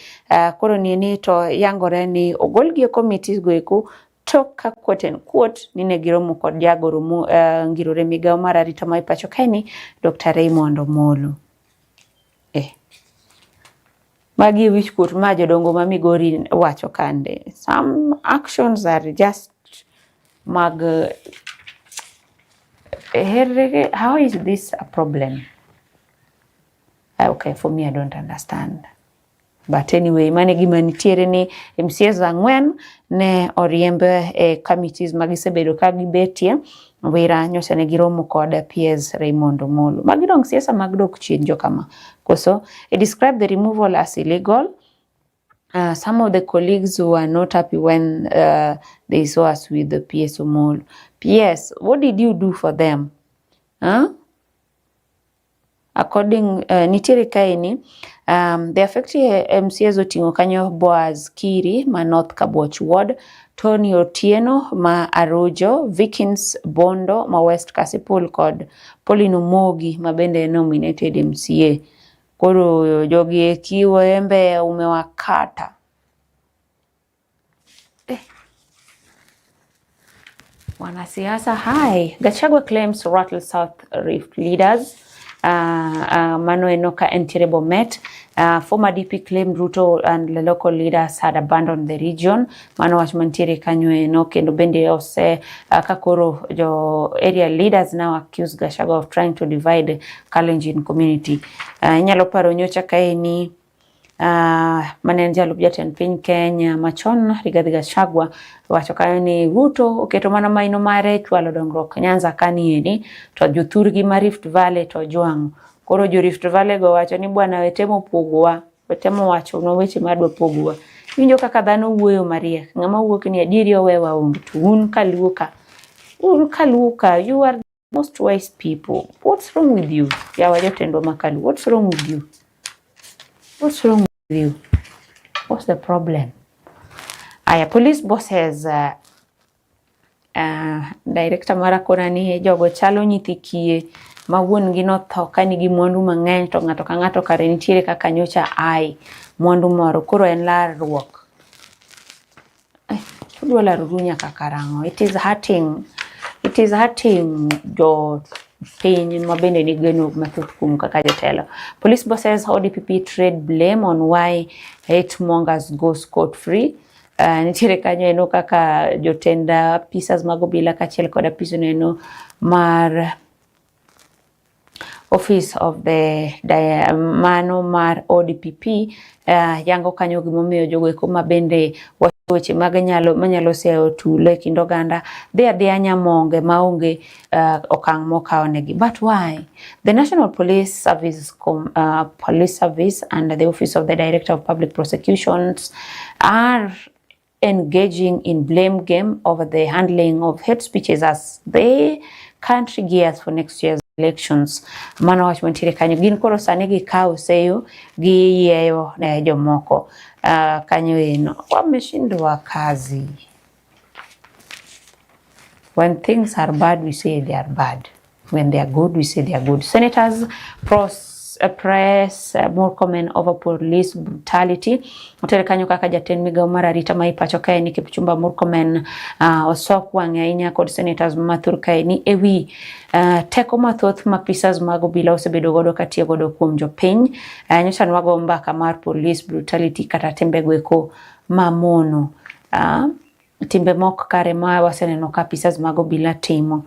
Speaker 5: Koro ni to yangore ni ogolgi e committees go eko tok ka quote and quote nine giromo kod jagoro ngirore migao mar arita ma pacho kaeni Dr. Raymond Omolo. Magi wich kuot ma jodongo ma Migori wacho kande. Some actions are just mag how is this a problem? Okay, for me I don't understand. But anyway, mane gima nitiere ni MCAs ang'wen ne oriembe e committees magisebedo ka gibetie wira nyocha ne giromo kod PS Raymond Omolo. Magidong siasa magdok chien jo kama. Koso, it described the removal as illegal. Some of the colleagues who were not happy when they saw us with the PS Omolo. PS, what did you do for them? According nitiere kaeni, the affected MCAs otingo kanyo Boaz Kiri ma North Kabuoch Ward, Tony Otieno ma Arojo, Vikins Bondo ma West Kasipul kod Pauline Omogi ma bende nominated MCA. Koro jogi ekiwo embe umewakata. Wanasiasa hai. Gachagua claims to rattle South Rift leaders. Mano Enoka and Tirebo met. Former DP claimed Ruto and the local leaders had abandoned the region. Mano wachmantiere kanyo Enoke no bende ose kakoro jo area leaders now accuse Gachagua of trying to divide Kalenjin community. Nyalo paro nyocha kaeni manen jalup jatend piny Kenya machon Rigathi Gachagua wacho kanyo ni Ruto oketo mana maino mare chwalo dongruok Nyanza kanieni to jothurgi ma Rift Valley to Jwang. Koro jo Rift Valley go wacho ni bwana wetemo pogowa, wetemo wacho no weche madwa pogowa. Winjo kaka dhano wuoyo mariek, ng'ama wuok ni adieri owewa onge to un kaluoka. You are the most wise people. What's wrong with you? Yawa jotendwa makalu. What's wrong with you? What's wrong with you? What's the problem? Police bosses director marakona ni jogo chalo nyithi kiye ma wuon gi notho kanigi mwandu mang'eny to ng'ato ka ng'ato kare nitiere kaka nyocha ai mwandu moro koro en larruok. Tudwa laruru nyaka karango. It is hurting jo piny mabende ni geno mathoth kuom kaka jotelo. Police bosses ODPP trade blame on why hate mongers go scot free. Nitiere kanyo eno kaka jotenda pisas mag obila kachiel kod apiso eno mar office of the mano mar ODPP yango kanyo gimomiyo jogo eko mabende weche mag manyalo seyo tule kindo ganda dhi nyamonge maonge okang' mokaonegi. But why? The National Police Service and the Office of the Director of Public Prosecutions are engaging in blame game over the handling of hate speeches as the country gears for next year's elections. Mano wach mantiere kanyo, gin koro sani gikawo seyo gi yieyo ne jomoko kanyo eno. Wameshindwa kazi. When things are bad, we say they are bad. When they are good, we say they are good. Senators press more comment over police brutality. Otere kanyo kaka jatend migao mar arita ma ipacho kae ni Kipchumba Murkomen osok wang'e ahinya kod senators mathur kae ni ewi teko mathoth ma pisas mag obila osebedo godo katiyo godo kuom jopiny. Nyocha nwago mbaka mar police brutality kata tembego eko mamono. Timbe mok kare ma waseneno ka pisas mag obila timo.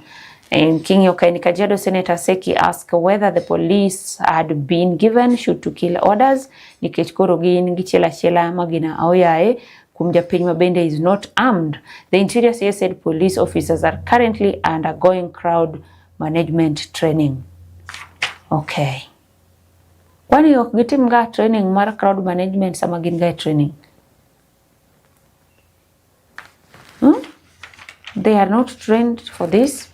Speaker 5: And King Yokaini Kajiado Senator Seki asked whether the police had been given shoot to kill orders. Nikech koro gin gichela magina aoyae kumja piny mabende is not armed. The Interior CS said police officers are currently undergoing crowd management training. Okay. Kwani yok gitim ga training mar crowd management sama gin ga training? They are not trained for this.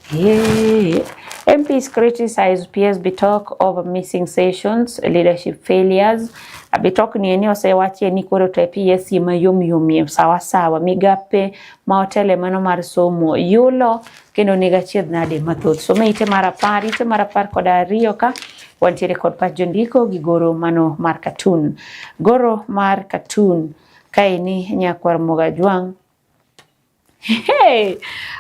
Speaker 5: Yeah. MPs criticize PS Bitok over missing sessions, leadership failures. Bitok ni eneo sewachi ni koro to PS yom sawa sawa migape maotele mano mar somo yulo kendo niga chiedh nade mathoth. So ite marapar koda ariyo ka wantiere kod pach jondiko gi goro mano mar cartoon. Goro mar cartoon kaini nyakwar Mogajwang. Hey,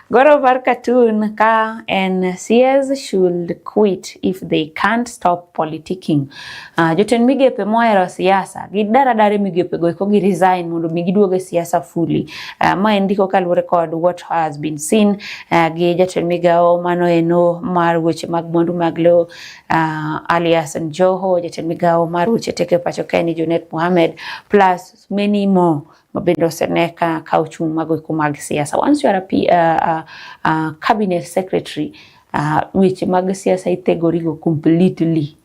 Speaker 5: Goro mar cartoon ka NCS should quit if they can't stop politicking. Joten migepe moero siasa, gidara migepe go eko gi resign mondo migiduoge siasa fully. Ma endiko kaluwore kod what has been seen gi joten migao mano eno mar weche mag mwandu mag lo alias Joho, joten migao mar weche teke pacho kae ni Junet Mohammed plus many more. Mabendo seneka kauchung mago kumag siasa. Once you are a cabinet secretary, which mag siasa itegorigo completely.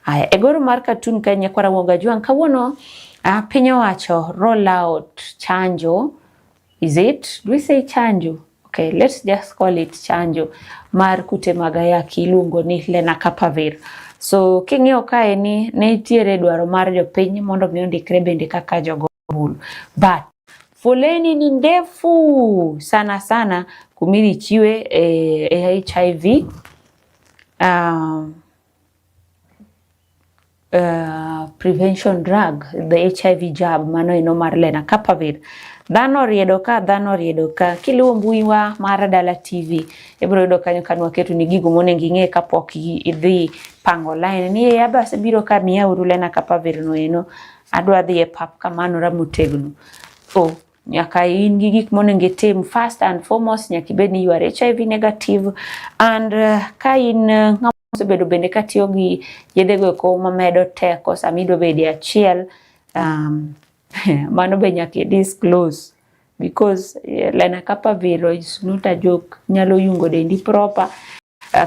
Speaker 5: Aya, egoro mar cartoon kanya kwa Mogajwang kawuono piny owacho roll out chanjo. Is it? Do we say chanjo? Okay, let's just call it chanjo mar kute magayaki iluongo ni lenacapavir. So king'eyo kae ni ne tiere dwaro mar jopiny mondo mi ondikre bende kaka jogo bul. But foleni ni ndefu sana kumiri chiwe HIV prevention drug, the HIV jab mano eno mar lenacapavir. Dhano riedo ka kiluwo mbuiwa mar Dala TV ebro yudo kanyo kanwa ketu ni gigo monengo ing'e kapok idhi pango line ni abas biro ka miya uru lenacapavir no eno adwa dhi e pap kamano ramotegno. Nyaka in gi gik monengo itim first and foremost nyaka ibed ni you are HIV negative and ka in ng'ama osebedo bende katiyo gi yedhego eko mamedo teko sama idwa bede achiel mano be nyaka disclose because lenacapavir is not a joke, nyalo yungo dendi proper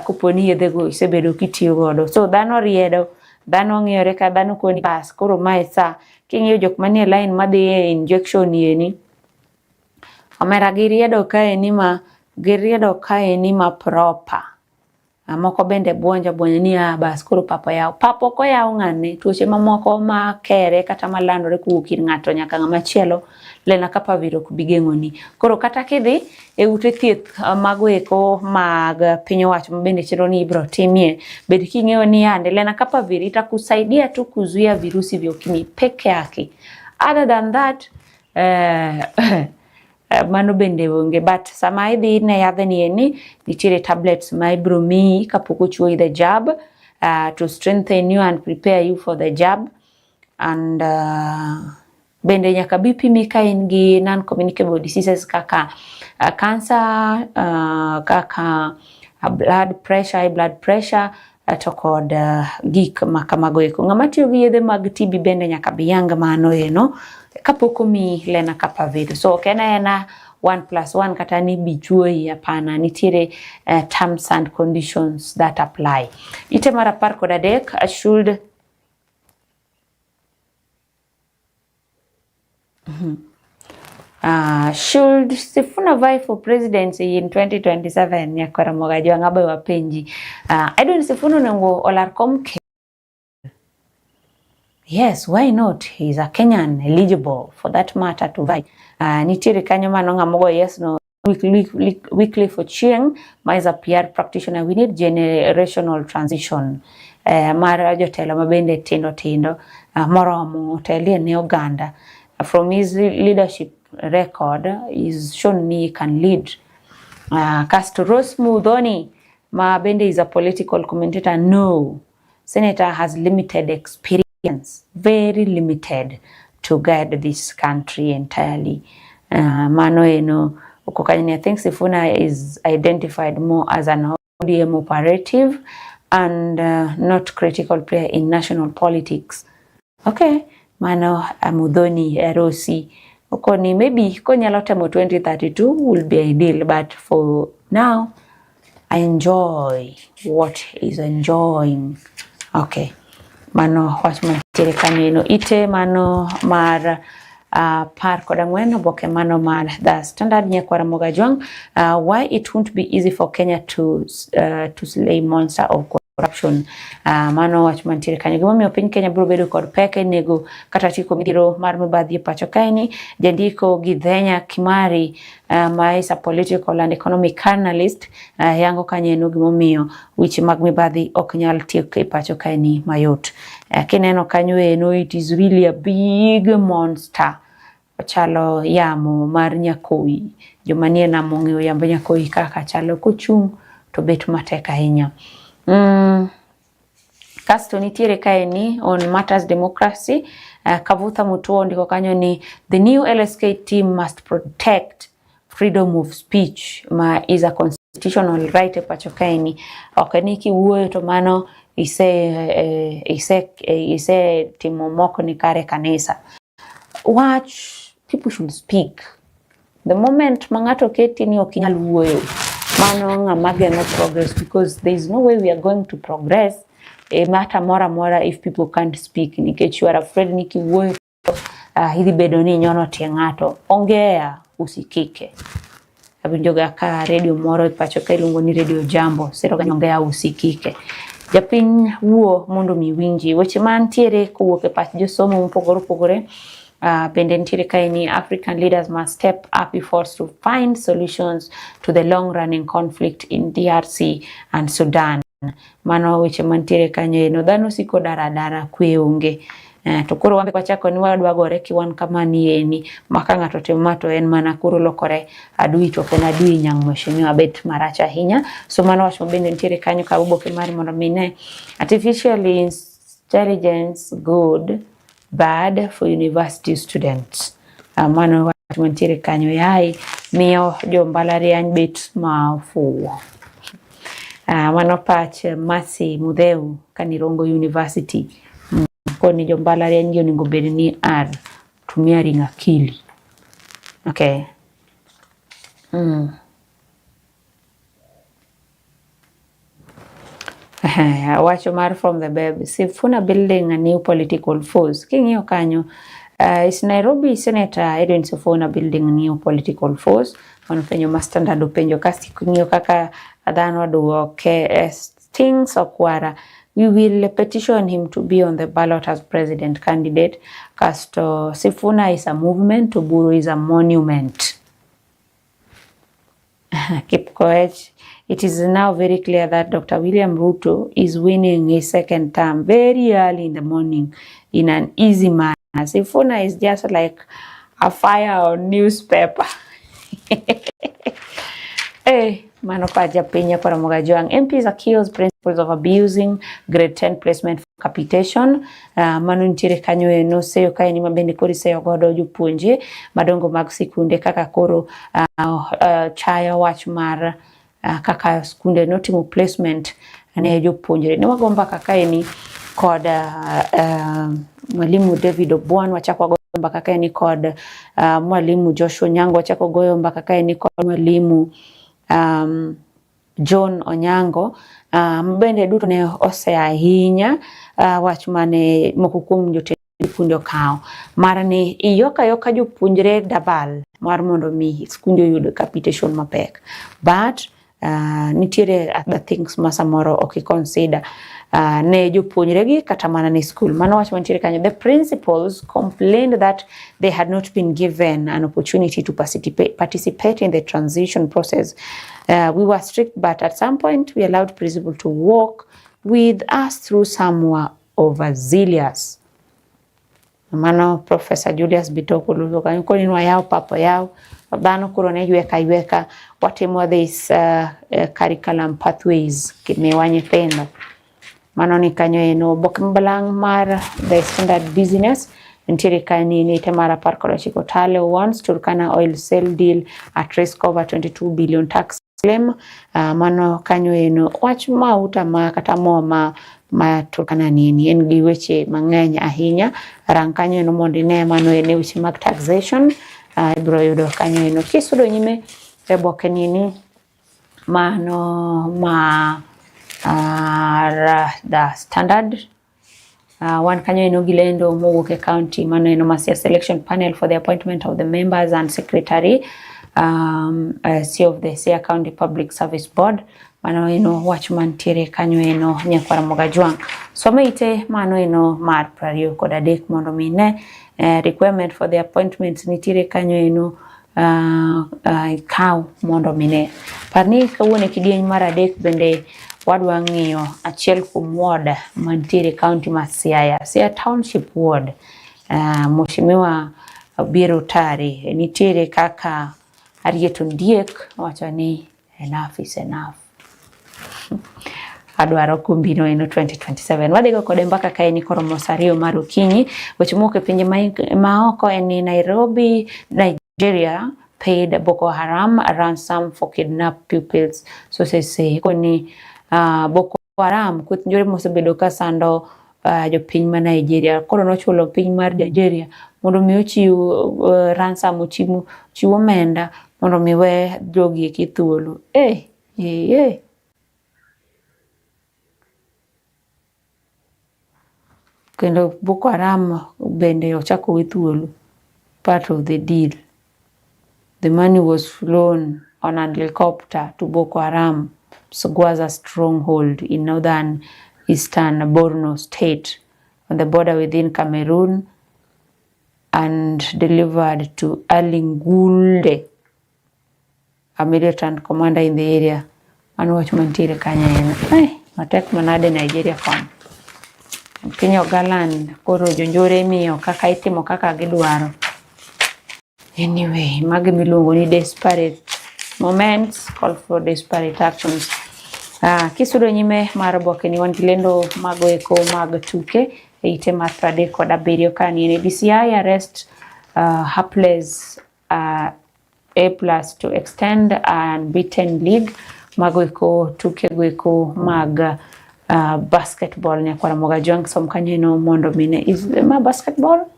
Speaker 5: kuponi yedhego isebedo kitiyo godo. So dhano riedo, dhano ng'iyore ka dhano koni bas koro mae sa king'iyo jok manie line madhi e injection yeni omera giriedo kae ni ma proper. Moko bende buonja ni bas koro papo yaw. Papo ko yaw ng'ane tuoche mamoko ma kere kata malandore kuwuok ir ng'ato nyaka ng'ama chielo lenacapavir ok bi geng'oni. Koro kata kidhi e ute thieth mago eko mag piny owacho mabende chiro ni ibro timie bed king'eyo ni yande lenacapavir itakusaidia tu kuzuia virusi vya ukimwi peke yake. Other than that mano bende onge, but sama idhi ne yadhe ni eni nitiere tablets ma ibro miyi kapok ochuoyi the jab to strengthen you and prepare you for the jab and bende nyaka bi pimi ka in gi non communicable diseases kaka cancer, kaka high blood pressure, to kod gik makamago eko. Ng'ama tiyo gi yedhe mag TB bende nyaka biyang mano eno kapok omi Lena Kapavid. So ena 1+1 kata ni bichuoi, hapana, nitiere terms and conditions that apply. Ite mar 13 should Sifuna vie for presidency in 2027? Nyakora Mogajwa ngabe wapenji. Edwin Sifuna nengo olarkom. Yes, why not? He's a Kenyan, eligible for that matter to vie. Nitiri kanyo mano ngamogo yes no weekly for Chieng, ma is a PR practitioner. We need generational transition. Mara jotelo mabende tindo moromo telie ne Uganda. From his leadership record is shown me he can lead. Castro Mudhoni mabende is a political commentator. No, senator has limited experience, very limited, to guide this country entirely. Mano eno ukokanyani, I think Sifuna is identified more as an ODM operative and not critical player in national politics. Okay, mano Mudhoni Erosi okoni maybe konyalo temo 2032 will be ideal, but for now I enjoy what is enjoying. Okay, mano wach mantiere kanyo ite mano mar par kod ang'wen oboke mano mar The Standard. Nyakwara Mogajwang, why it won't be easy for Kenya to slay monster of corruption. Mano wach mantiere kanyo. Gimomiyo piny Kenya biro bedo kod peke nego kata tiko midhiro mar mibadhi pacho kaeni. Jandiko Githenya Kimari, ma is a political and economic analyst, yango kanyo gimomiyo weche mag mibadhi ok nyal tiek e pacho kaeni mayot. Kineno kanyo eno, it is really a big monster. Chalo yamo mar Nyakoi. Jomanie na mong'eyo yambo Nyakoi kaka chalo kochung' to bet matek ahinya. Kasto nitiere kaeni on matters democracy. Kavutha Mutuo ndiko kanyo ni the new LSK team must protect freedom of speech, ma is a constitutional right e pacho kaeni. Okeni kiwuoyo to mano ise timo moko ni kare kanisa. Watch, people should speak. The moment mangato keti ni okinyal wuoyo, mano ng'amage no progress, because there is no way we are going to progress matter mora if people can't speak. Nikech you are afraid ni kiwuoyo hidhi bedo ni nyono tie ng'ato. Ongea, usikike. Abinjoga ka radio moro e pacho ka iluongo ni Radio Jambo, sero ka ongea usikike. Japiny wuo mondo miwinji. Weche mantiere kowuok e pach josomo mopogore bende nitiere kaeni. African leaders must step up efforts to find solutions to the long-running conflict in DRC and Sudan. Mano weche mantiere kanyo eno. Dhano siko dara kwe onge. To koro wambe kwa chako ni wadwa gore kiwan kama ni eni. Maka ng'ato timo to en mana koro lokore adui to ken adui nyang' mheshimiwa bet maracha hinya. So mano wach mabende nitiere kanyo ka oboke mari mondo mine artificial intelligence good, bad for university students. Mano wach mantiere kanyo yai miyo jo mbalariany bet mafuwo. Mano pach Mercie Mudheu Kanirongo University. Koni jo mbalariany gi onego bed ni tumia ring akili. Okay. Wacho mar from the Beb. Sifuna building a new political force. King'iyo kanyo, is Nairobi Senator Edwin Sifuna building a new political force. Mano penjo ma Standard openjo. Kasi king'iyo kaka dhano duoke Stings Okwara. We will petition him to be on the ballot as president candidate. Kasto Sifuna is a movement, Oburu is a monument. Keep quiet. It is now very clear that Dr. William Ruto is winning his second term very early in the morning in an easy manner. Sifuna is just like a fire on newspaper. Hey, Manopaja Penya para Mogajwang. MPs accuse principals of abusing grade 10 placement for capitation. Manu ntire kanyo eno seyo kaya ni mabende kori seyo godo jupunje. Madongo mag sikunde kaka koro chaya watch mar kaka skunde notimo placement ne jopuonjre ne wago mbaka kae ni kod mwalimu David Obwan, wachako goyo mbaka kae ni kod mwalimu Joshua Nyango, wachako goyo mbaka kae ni kod mwalimu John Onyango. Bende duto ne ose ahinya wach mane moko kuom jotend skunde okawo mar ni yoka jopuonjre dabal mar mondo mi skunde oyud capitation mapek, but nitiere other things ma samoro ok consider ne jopuonjre gi kata mana ne school. Mano wach mantiere kanyo. The principals complained that they had not been given an opportunity to participate in the transition process. We were strict, but at some point we allowed principal to walk with us through. Some were overzealous. Mano Professor Julius Bitoko luzo kanyo koni nwa yao papo yao dhano kuro ne yweka watimo this curriculum pathways kimiwa nyithindo. Mano ni kanyo eno oboke mabalang' mar the standard business nitiere kanyo ni temara par kod 9 Tale wants Turkana oil sale deal at risk over 22 billion tax claim. Mano kanyo eno wach mauta ma kata mo ma Turkana nini en gi weche mang'eny ahinya. Rang kanyo eno mondo ine mano ene weche mag taxation. Ibro yudo kanyo eno kisudo nyime e boke nini mano ma the standard one kanyo eno gilendo mowuok e county mano eno Mercie selection panel for the appointment of the members and secretary C of the Sia County Public Service Board. Mano eno wach mantiere kanyo eno Nyakwara Mogajwang. Some ite mano eno mar 23 mondo mine requirement for the appointments nitiere kanyo eno kaw mondo mine. Parni kawuone kidieny mar 3 bende wadwa ng'iyo achiel kuom ward mantiere county ma Siaya Township ward. Mheshimiwa Biro Tari nitiere kaka Arieto Ndiek wacho ni enough is enough. Adwaro kumbino eno 2027. Wadhigo kode mbaka kae ni koro mosario mar okinyi. Weche moko e pinje maoko en Nairobi, Nigeria paid Boko Haram a ransom for kidnapped pupils. So say koni Boko Haram kweth njore mosebedo ka sando jopiny ma Nigeria. Koro nochulo piny mar Nigeria mondo mi ochiw ransom, chiwo omenda mondo mi we jogi e thuolo. Kendo Boko Haram bende ochako we thuolo. Part of the deal. The money was flown on a helicopter to Boko Haram, Sogwaza stronghold in northern eastern Borno state on the border within Cameroon, and delivered to Ali Ngulde, a militant commander in the area. And watch mantiere kanya eno. Matek manade Nigeria kon. Kenya Galand koro jonjore miyo kaka itimo kaka gidwaro. Anyway, magi miluongo ni desperate moments call for desperate actions. Kisudo nyime mar boke ni wan kilendo mago eko mag tuke ite mar 37 kani DCI arrest Hapless A+ to extend and beaten league. Mago eko tuke go eko mag basketball. Nyakwara Mogajwang som kanyo no mondo mine is ma basketball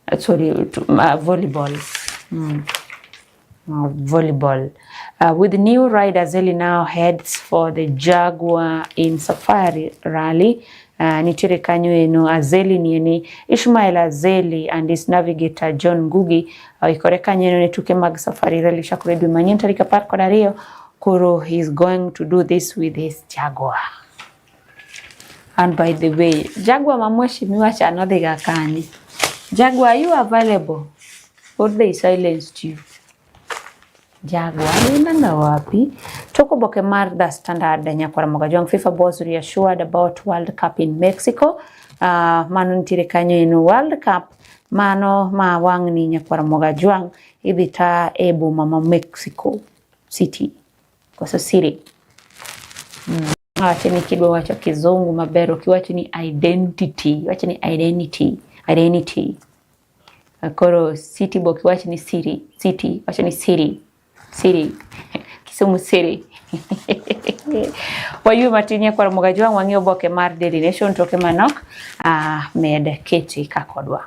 Speaker 5: volleyball. Volleyball. With new rider Azeli now heads for the Jaguar in Safari Rally. Nitiere kanyo eno Azeli ni Ishmael Azeli and his navigator John Ngugi ikore kanyo eno ne tuke mag Safari Rally chakore dwe manyien tarik 12. Koro he's going to do this with his Jaguar. And by the way, Jaguar mamweshimiwa cha nodhiga kani. Jaguar, are you available? Or they silenced you? Jaguar, inanga wapi? Toko boke mar the standard Nyakwara Mogajwang. FIFA boss reassured about World Cup in Mexico. Mano ntire kanyo eno World Cup. Mano wang ni Nyakwara Mogajwang. Ibita ebo mama Mexico City. Koso City. Wache ni kidwa wacho kizungu mabero. Kiwache ni identity. Wache ni identity. Koro city boki wache ni city. Wache ni city. Kisumu City. Wayu matinie kwa Mogajwang wang'io boke mar Daily Nation toke manok med keti kakodwa.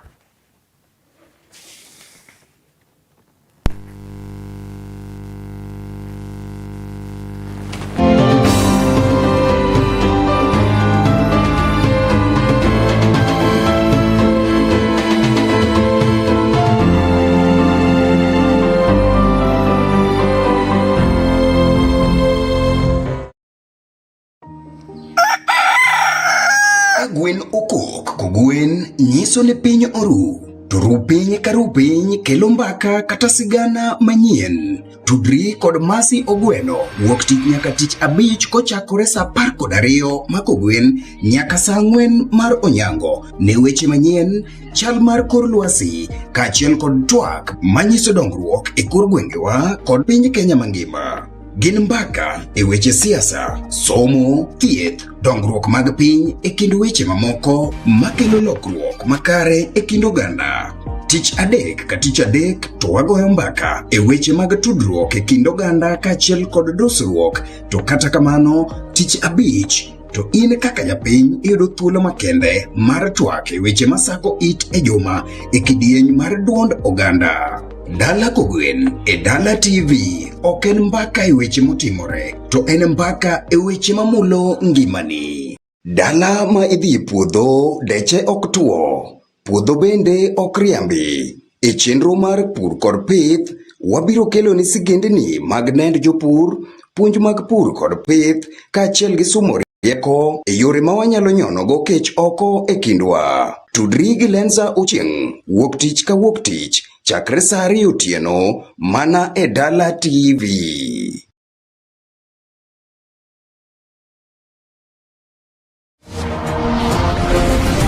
Speaker 22: Gwen okok, kogwen nyiso ni piny oru. To ru piny ka ru piny kelo mbaka kata sigana manyien. Tudri kod Mercie Ogweno wuok tich nyaka tich abich kochakore saa 12 ma Kogwen nyaka saa 4 mar onyango. Ne weche manyien, chal mar kor lwasi, kaachiel kod twak manyiso dongruok e kor gwengewa kod piny Kenya mangima. Gin mbaka e weche siasa, somo, thieth, dongruok mag piny e kind weche mamoko makelo lokruok makare e kind oganda. Tich adek ka tich adek to wagoyo mbaka e weche mag tudruok e kind oganda kaachiel kod dosruok, to kata kamano tich abich to in kaka japiny iyudo thuolo makende mar twak e weche masako it e juma e kidieny mar duond oganda. Dala Kogwen e Dala TV ok en mbaka e weche motimore, to en mbaka e weche mamulo ngimani. Dala ma idhi e puodho deche ok tuo, puodho bende ok riambi. E chenro mar pur kod pith, wabiro kelo ni sigendni mag nend jopur, puonj mag pur kod pith, kaachiel gi somo rieko e yore ma wanyalo nyonogo kech oko e kindwa. Tudri gi Lenza Ochieng, wuok tich ka wuok tich, chakre saa 2 otieno mana e Dala TV.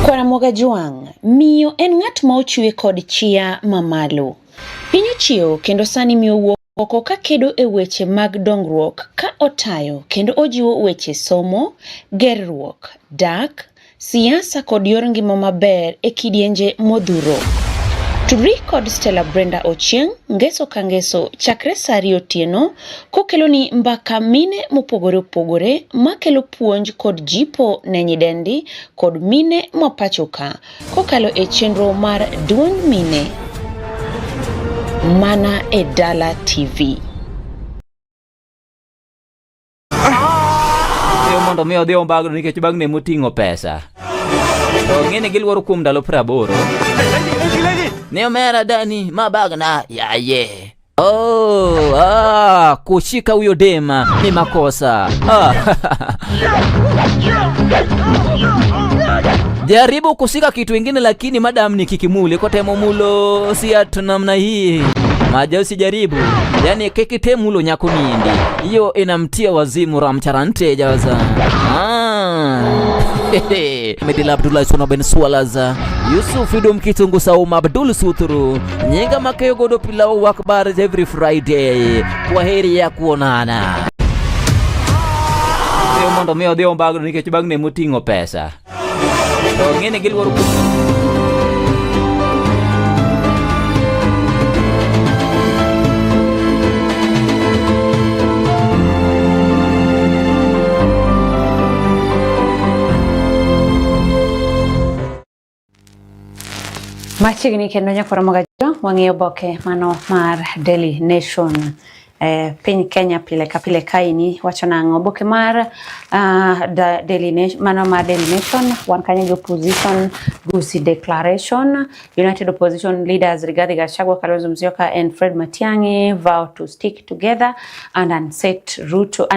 Speaker 5: Kwana Mogajwang, miyo en ng'at ma ochwe kod chia mamalo. Piny ochiewo kendo sani miyo wuok oko ka kedo e weche mag dongruok ka otayo kendo ojiwo weche somo, gerruok, dak, siasa kod yor ngima maber e kidienje modhuro. Tudri kod Stella Brenda Ochieng, ngeso ka ngeso chakre saa 2 otieno kokelo ni mbaka mine mopogore opogore makelo puonj kod jipo ne nyidendi kod mine mapachoka kokalo e chenro mar duond mine mana e Dala TV.
Speaker 2: Mondo mi odhi ombagno nikech bagne moting'o pesa. To ng'ene giluoro kuom ndalo 80. Ne omera dani mabagna yaye. Kushika huyo dema ni makosa. Jaribu kusika kitu ingine lakini madam ni kikimule kwa temo mulo siya namna hii. Maja usijaribu. Yani kekite mulo nyako nindi. Iyo inamtia wazimu ramcharante jawaza. Medila Abdullah Sona Ben Swalaza, Yusuf Idom Kitungu Sauma Abdul Suturu, Nyega Makeo Godo Pilau Wakbar every Friday. Kwa heri ya kuonana. Mondo meo deo mbago nikech bagne muting'o pesa. To ng'ene giluoro
Speaker 5: Machiegni kendo nyakwara Mogajwang wang'iyo boke mano mar Daily Nation. Piny Kenya pile ka pile kaini wacho nang'o boke mar Daily Nation, mano mar Daily Nation, wan kanyo gi opposition Gusi Declaration, United Opposition Leaders Rigathi Gachagua, Kalonzo Musyoka and Fred Matiang'i vow to stick together and unseat Ruto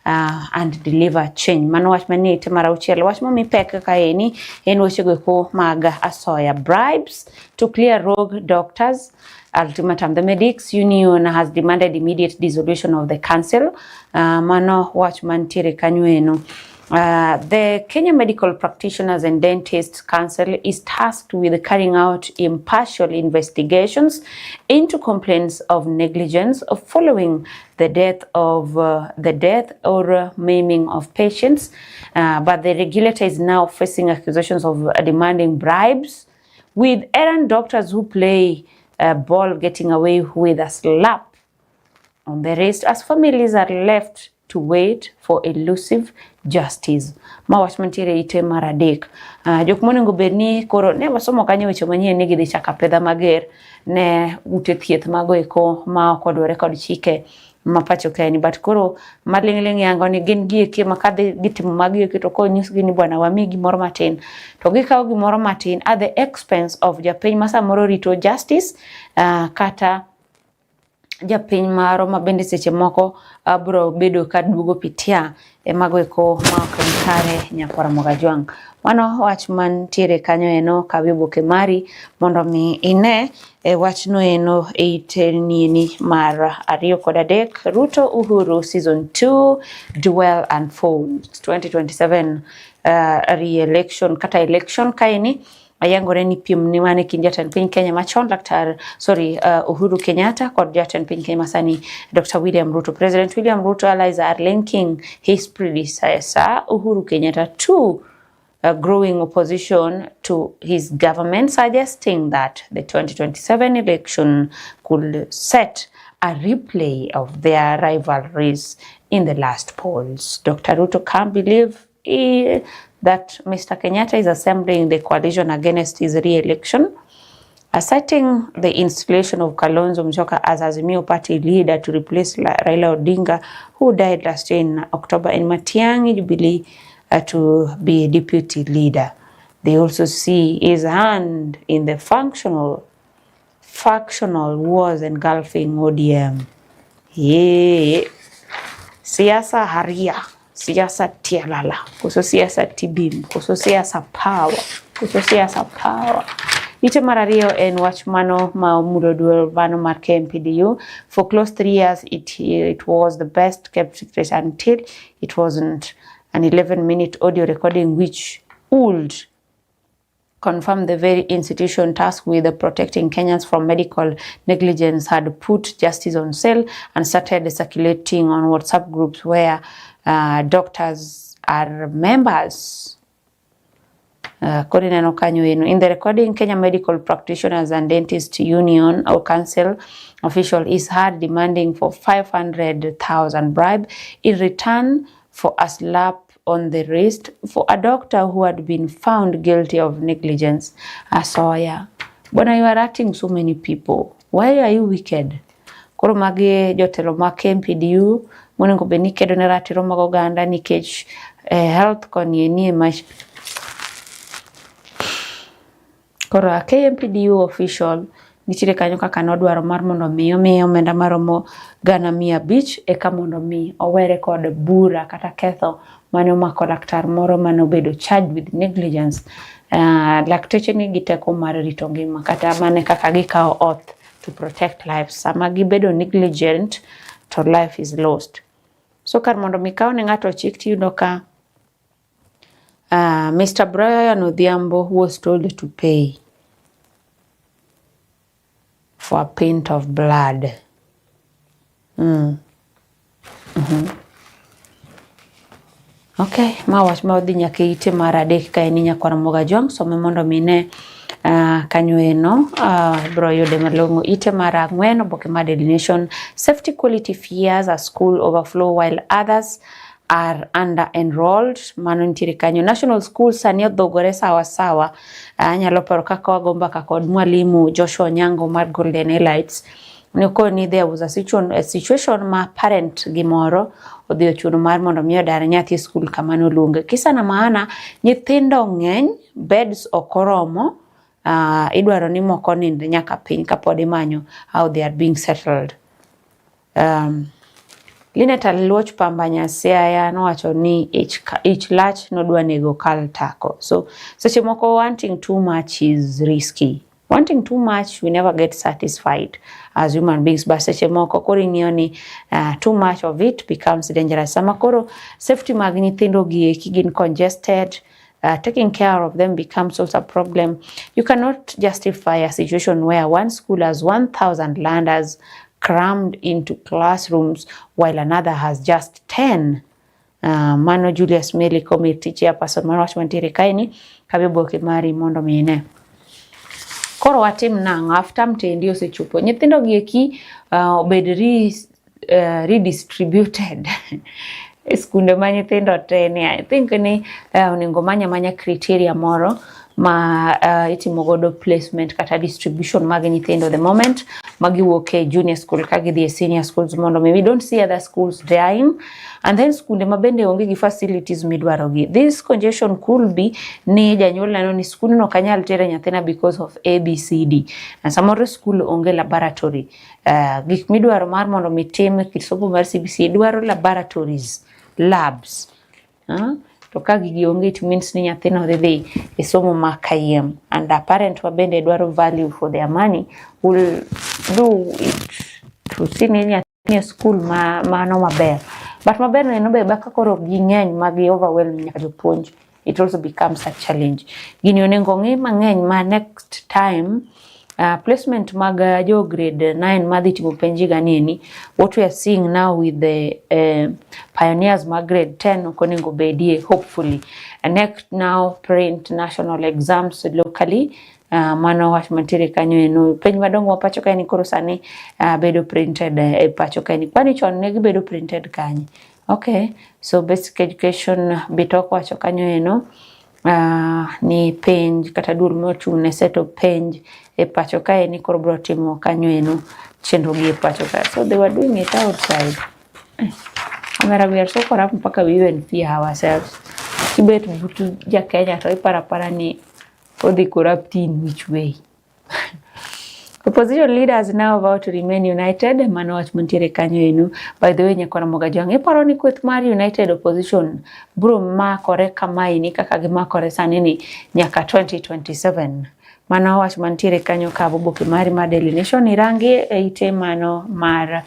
Speaker 5: and deliver change. Mano wach mani timara uchiel, wach momi pek kaini en weche go mag asoya, bribes to clear rogue doctors. Ultimatum. The Medics Union has demanded immediate dissolution of the council. Mano watch mantiere kanyweno. The Kenya Medical Practitioners and Dentists Council is tasked with carrying out impartial investigations into complaints of negligence following the death or maiming of patients. But the regulator is now facing accusations of demanding bribes, with errant doctors who play ball getting away with a slap on the rest as families are left to wait for elusive justice. Mawach mantiere ite maradek. Jok monego bedni koro ne wasomo kanyo weche manyien ni gidhi chaka pedha mager ne ute thieth mago eko ma ok odwore kod chike mapacho kaeni, but koro maling'ling yango ni gin gieki makadhi gitimo magieki to konyisgi ni bwana wami gimoro matin to gikawo gimoro matin at the expense of japiny ma samoro rito justice, kata japiny maro mabende seche moko bro bedo ka duogo pitia mago eko ma ok kare nyakwara Mogajwang. Mano wach mantiere kanyo eno kawi boke mari mondo mi ine wachno eno eitenini mar 2 kod 3 Ruto Uhuru season 2 duel unfolds 2027 re-election kata election kaini ayangore ni piem ni mane kind jatend piny Kenya machon Uhuru Kenyatta kod jatend piny Kenya masani Dr. William Ruto. President William Ruto allies are linking his predecessor Uhuru Kenyatta to a growing opposition to his government, suggesting that the 2027 election could set a replay of their rivalries in the last polls. Dr. Ruto can't believe that Mr. Kenyatta is assembling the coalition against his re-election, citing the installation of Kalonzo Musyoka as Azimio party leader to replace Raila Odinga, who died last year in October, and Matiang'i Jubilee to be deputy leader. They also see his hand in the factional wars engulfing ODM. Yeah. Siasa haria, siasa tialala, kuso siasa tibim, kuso siasa power. Ite marario en watchmano ma mudoduel vano mar KMPDU. For close 3 years, it was the best kept secret until it wasn't. An 11-minute audio recording which would confirm the very institution tasked with protecting Kenyans from medical negligence had put justice on sale and started circulating on WhatsApp groups where doctors are members. In the recording, Kenya Medical Practitioners and Dentists Union or Council official is heard demanding for 500,000 bribe in return for a slap on the wrist for a doctor who had been found guilty of negligence. Asoya, bona you are acting so many people. Why are you wicked? Koro magi jotelo ma KMPDU monego bed ni kedo ne ratiro mag oganda nikech health koni nie mach. Koro KMPDU official nitiere kanyo kaka nodwaro mar mondo mi omiyo omenda maromo 500,000 eka mondo mi owere kod bura kata ketho mane omako laktar moro mane obedo charged with negligence. Lakteche ni giteko mar rito ngima kata mane kaka gikawo oath to protect lives. Sama gibedo negligent to life is lost. So kar mondo mi kaw ne ng'ato chik tiyudo ka Mr. Brian Odhiambo was told to pay for a pint of blood. Okay, mawach maudhi nyake ite mara dakika eni nyakwara Mogajwang some mondo mine kanyo eno bro yode malongo ite mara Ogweno boke ma Daily Nation. Safety quality fears a school overflow while others are under-enrolled. Mano nitiri kanyo. National School sani odhogore sawa. Nyalo paro kaka wagomba kakod mwalimu Joshua Nyango mar Golden Elites. Ni there was a situation ma parent gimoro odhi ochuno mar mondo mi odar nyathi school kamano lunge. Kisa na maana nyithindo ng'eny, beds okoromo, idwaro ni moko ninde nyaka piny kapod imanyo how they are being settled. Linet Aluoch Pamba Nyasiaya nowacho ni each lach nodwa nego kal tako. So seche moko wanting too much is risky. Wanting too much, we never get satisfied as human beings. But seche moko koro ing'iyo ni too much of it becomes dangerous. Sama koro safety mag nyithindo gieki gin congested, taking care of them becomes also a problem. You cannot justify a situation where one school has 1,000 learners crammed into classrooms while another has just 10. Mano Julius Meli committee chairperson mano wacho mantiere kaeni kabiboke mari mondo mine. Koro watim nang'o after mtendi osechopo. Nyithindo gieki obed redistributed skunde ma nyithindo te ni. I think ni onego manya criteria moro ma itimo godo placement kata distribution mag nyithindo the moment magiwuok e junior school ka gidhi e senior schools, mondo we don't see other schools dying, and then skunde ma bende onge gi facilities midwaro gi. This congestion could be ni janyuol neno ni skul no kanyal tere nyathina because of ABCD, and samoro school onge laboratory. Gik midwaro mar mondo mitim kisomo mar CBC dwaro laboratories, labs. To ka gigi onge, it means ni nyathino dhi e somo ma kayiem, and a parent wa bende dwaro value for their money will do it to see ni nyathini school mano maber. But maber no be baka koro ging'eny magi overwhelm nyaka jopuonj, it also becomes a challenge. Gini onego ng'i mang'eny ma next time placement mag jo grade 9 madhi timo penji ganini, what we are seeing now with the pioneers mag grade 10 okonego bedie hopefully. And next now print national exams locally, mano wach mantiere kanyo eno. Penj madongo wa pacho kae ni koro sani bedo printed e pacho kae ni, kwani chon ne gibedo printed kanyo. Okay, so basic education bitoko wacho kanyo eno ni penj kata dur mochung ne set of penj e pacho kae ni koro bro timo kanyo eno chenro gi e pacho kae. So they were doing it outside. Amara, we are so corrupt mpaka we even fear ourselves. Kibet butu ja Kenya to ipara ni odhi corrupt in which way? Opposition leaders now about to remain united. Mano wach mantiere kanyo enu. By the way, nyakwana Mogajang, iparo ni kweth mar united opposition bro makore kamae ni kaka gimakore sani ni nyaka 2027. Mano wach mantiere kanyo ka boboke mari ma Daily Nation irangi e ite mano mar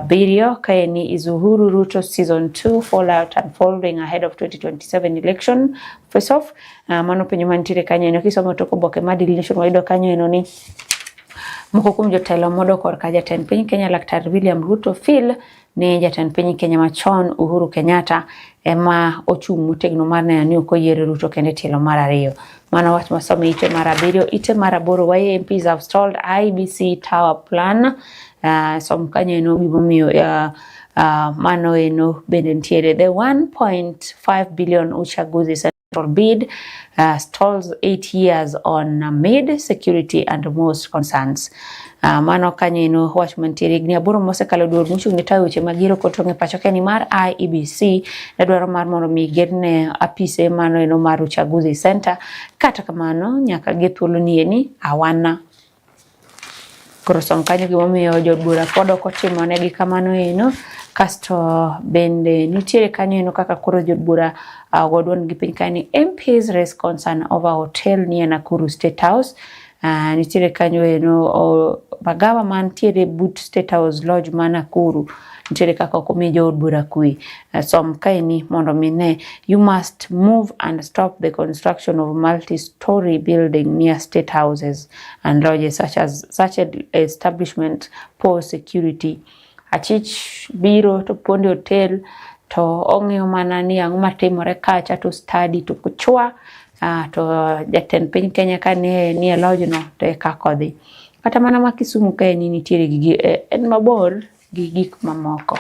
Speaker 5: Birio kaeni is Uhuru Ruto season 2 fallout unfolding ahead of 2027 election. First off, mano penyo mantiere kanyo eno kisomo toko boke ma Daily Nation waido kanyo eno ni moko kuom jotelo modo korka jatend piny Kenya Laktar William Ruto Phil ne jatend piny Kenya machon Uhuru Kenyatta ema ochung' motegno mar neno ni ok oyiero Ruto kende tielo mar ariyo. Mano wach masome ite mar abiriyo. Ite mar aboro, why MPs have stalled IBC tower plan. Som kanyo eno gimomiyo mano eno bende ntiere. The 1.5 billion uchaguzi central bid stalls 8 years on mid security and most concerns. Mano kanyo eno wach mantiere gni aboro mosekalo duol mochung' ne tayo weche magiro kotong'e pacho kae ni mar IEBC ne dwaro mar mondo mi gerne apise mano eno mar uchaguzi center. Kata kamano nyaka gethuolo ni eni awana koro som kanyo gimomiyo jobura pod ok otimo negi kamano eno. Kasto bende nitiere kanyo eno kaka koro jobura godwon gi piny kae ni MPs raise concern over hotel near Nakuru State House. Nitiere kanyo eno magawa mantiere but State House Lodge ma Nakuru nitiere kaka ok omi jood bura kwe. Som kae ni mondo mine, you must move and stop the construction of multi-story building near state houses and lodges such establishment poor security. Achich biro to pondi hotel to ong'eyo mana ni ang'o matimore kacha to study to kuchwa to jatend piny Kenya ka ni lodge no to kakodhi. Kata mana ma Kisumu kae ni nitiere gigi en mabor gi gik mamoko.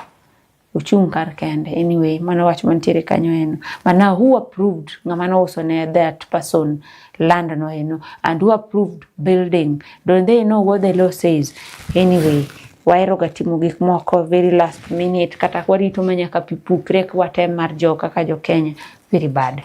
Speaker 5: Uchung' kar kende. Anyway, mano wach mantiere kanyo eno. But now who approved ng'ama also ne that person land no eno, and who approved building? Don't they know what the law says? Anyway, waero gatimo gik moko very last minute kata warito manyaka pipukre kwatem mar kaka jo Kenya. Very bad.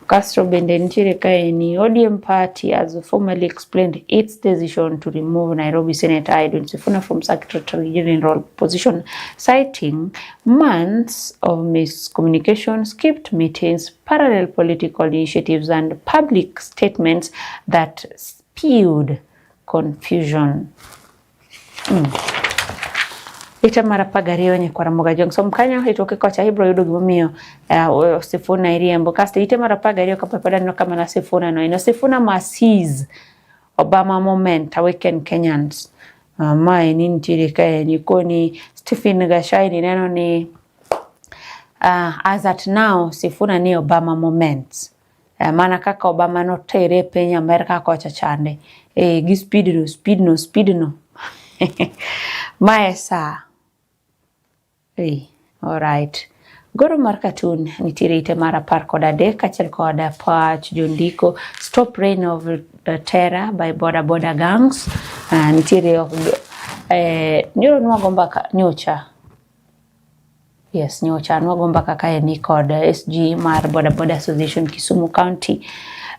Speaker 5: Castro bende nitiere kae ni ODM party has formally explained its decision to remove Nairobi Senator Edwin Sifuna from Secretary General position, citing months of miscommunication, skipped meetings, parallel political initiatives, and public statements that spewed confusion. Ita mara pagariyo nyakwara Mogajang. So mkanya itoke kocha hibro yudo gimomiyo Sifuna iriembo. Kaste ite mara pagariyo kapapada no kama na Sifuna no. Ino Sifuna must seize Obama moment awaken Kenyans. Mae ni ntiri kaya ni koni Stephen Gashai ni neno ni as at now Sifuna ni Obama moment. Mana kaka Obama no tere penye Amerika kocha chande. Gi speed no. Maesa. Hey, all right. Goro mar Katun nitiere ite mar 13 kaachiel koda pach jondiko Stop Reign of Terror by Border Gangs. Nitiere nyoro nwago mbaka nyocha. Yes, nyocha nwago mbaka kae ni kod SG mar Border Association Kisumu County.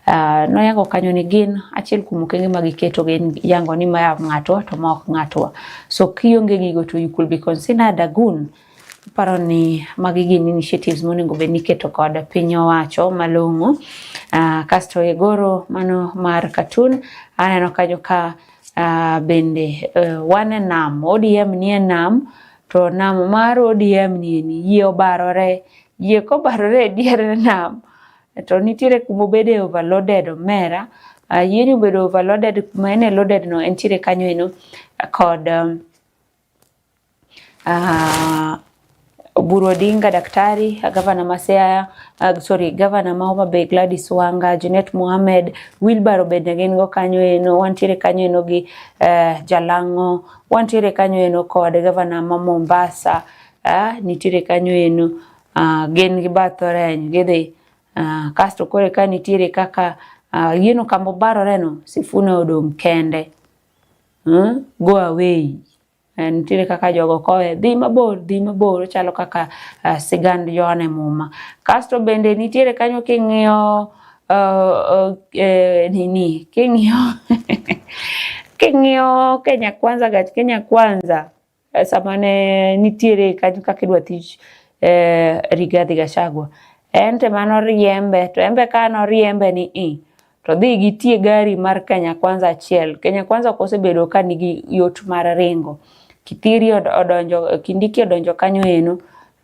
Speaker 5: Noyango kanyo ni gin achiel kuom okenge magiketo gin yango ni maya ng'ato to ma ok ng'atwa. So kionge gigo to you could be considered a goon. Paro ni magi gin initiatives monego bed niketo kod piny owacho malong'o. Kasto e goro mano mar Katun aneno kanyo ka bende wane nam ODM nie nam to nam mar ODM ni yie obarore, yie kobarore diere nam to nitiere kuma bede overloaded omera. Yie ni bedo overloaded kuma ene loaded no entiere kanyo eno kod Oburu Odinga, Daktari, Governor Masea, Governor Mahoma Bay, Gladys Wanga, Junet Mohamed, Wilbaro Benjamin go kanyo eno, wantiere kanyo eno gi Jalango, wantiere kanyo eno kod Governor Mombasa, nitiere kanyo eno gen gi Bathoreny, gidhi, kasto kore ka nitiere kaka yeno kambo barore no, Sifuna odong kende, go away. Nitiere kaka jogo kowe dhi mabor chalo kaka sigand Yohane Muma. Kasto bende nitiere kanyo king'iyo king'iyo Kenya Kwanza samane nitiere kanyo kaka idwa tich Rigathi Gachagua. Ente mano riembe to embe ka no riembe ni to dhi gitie gari mar Kenya Kwanza achiel. Kenya Kwanza kosebedo ka nigi yot mar ringo. Kitiri odonjo, Kindiki odonjo kanyo eno.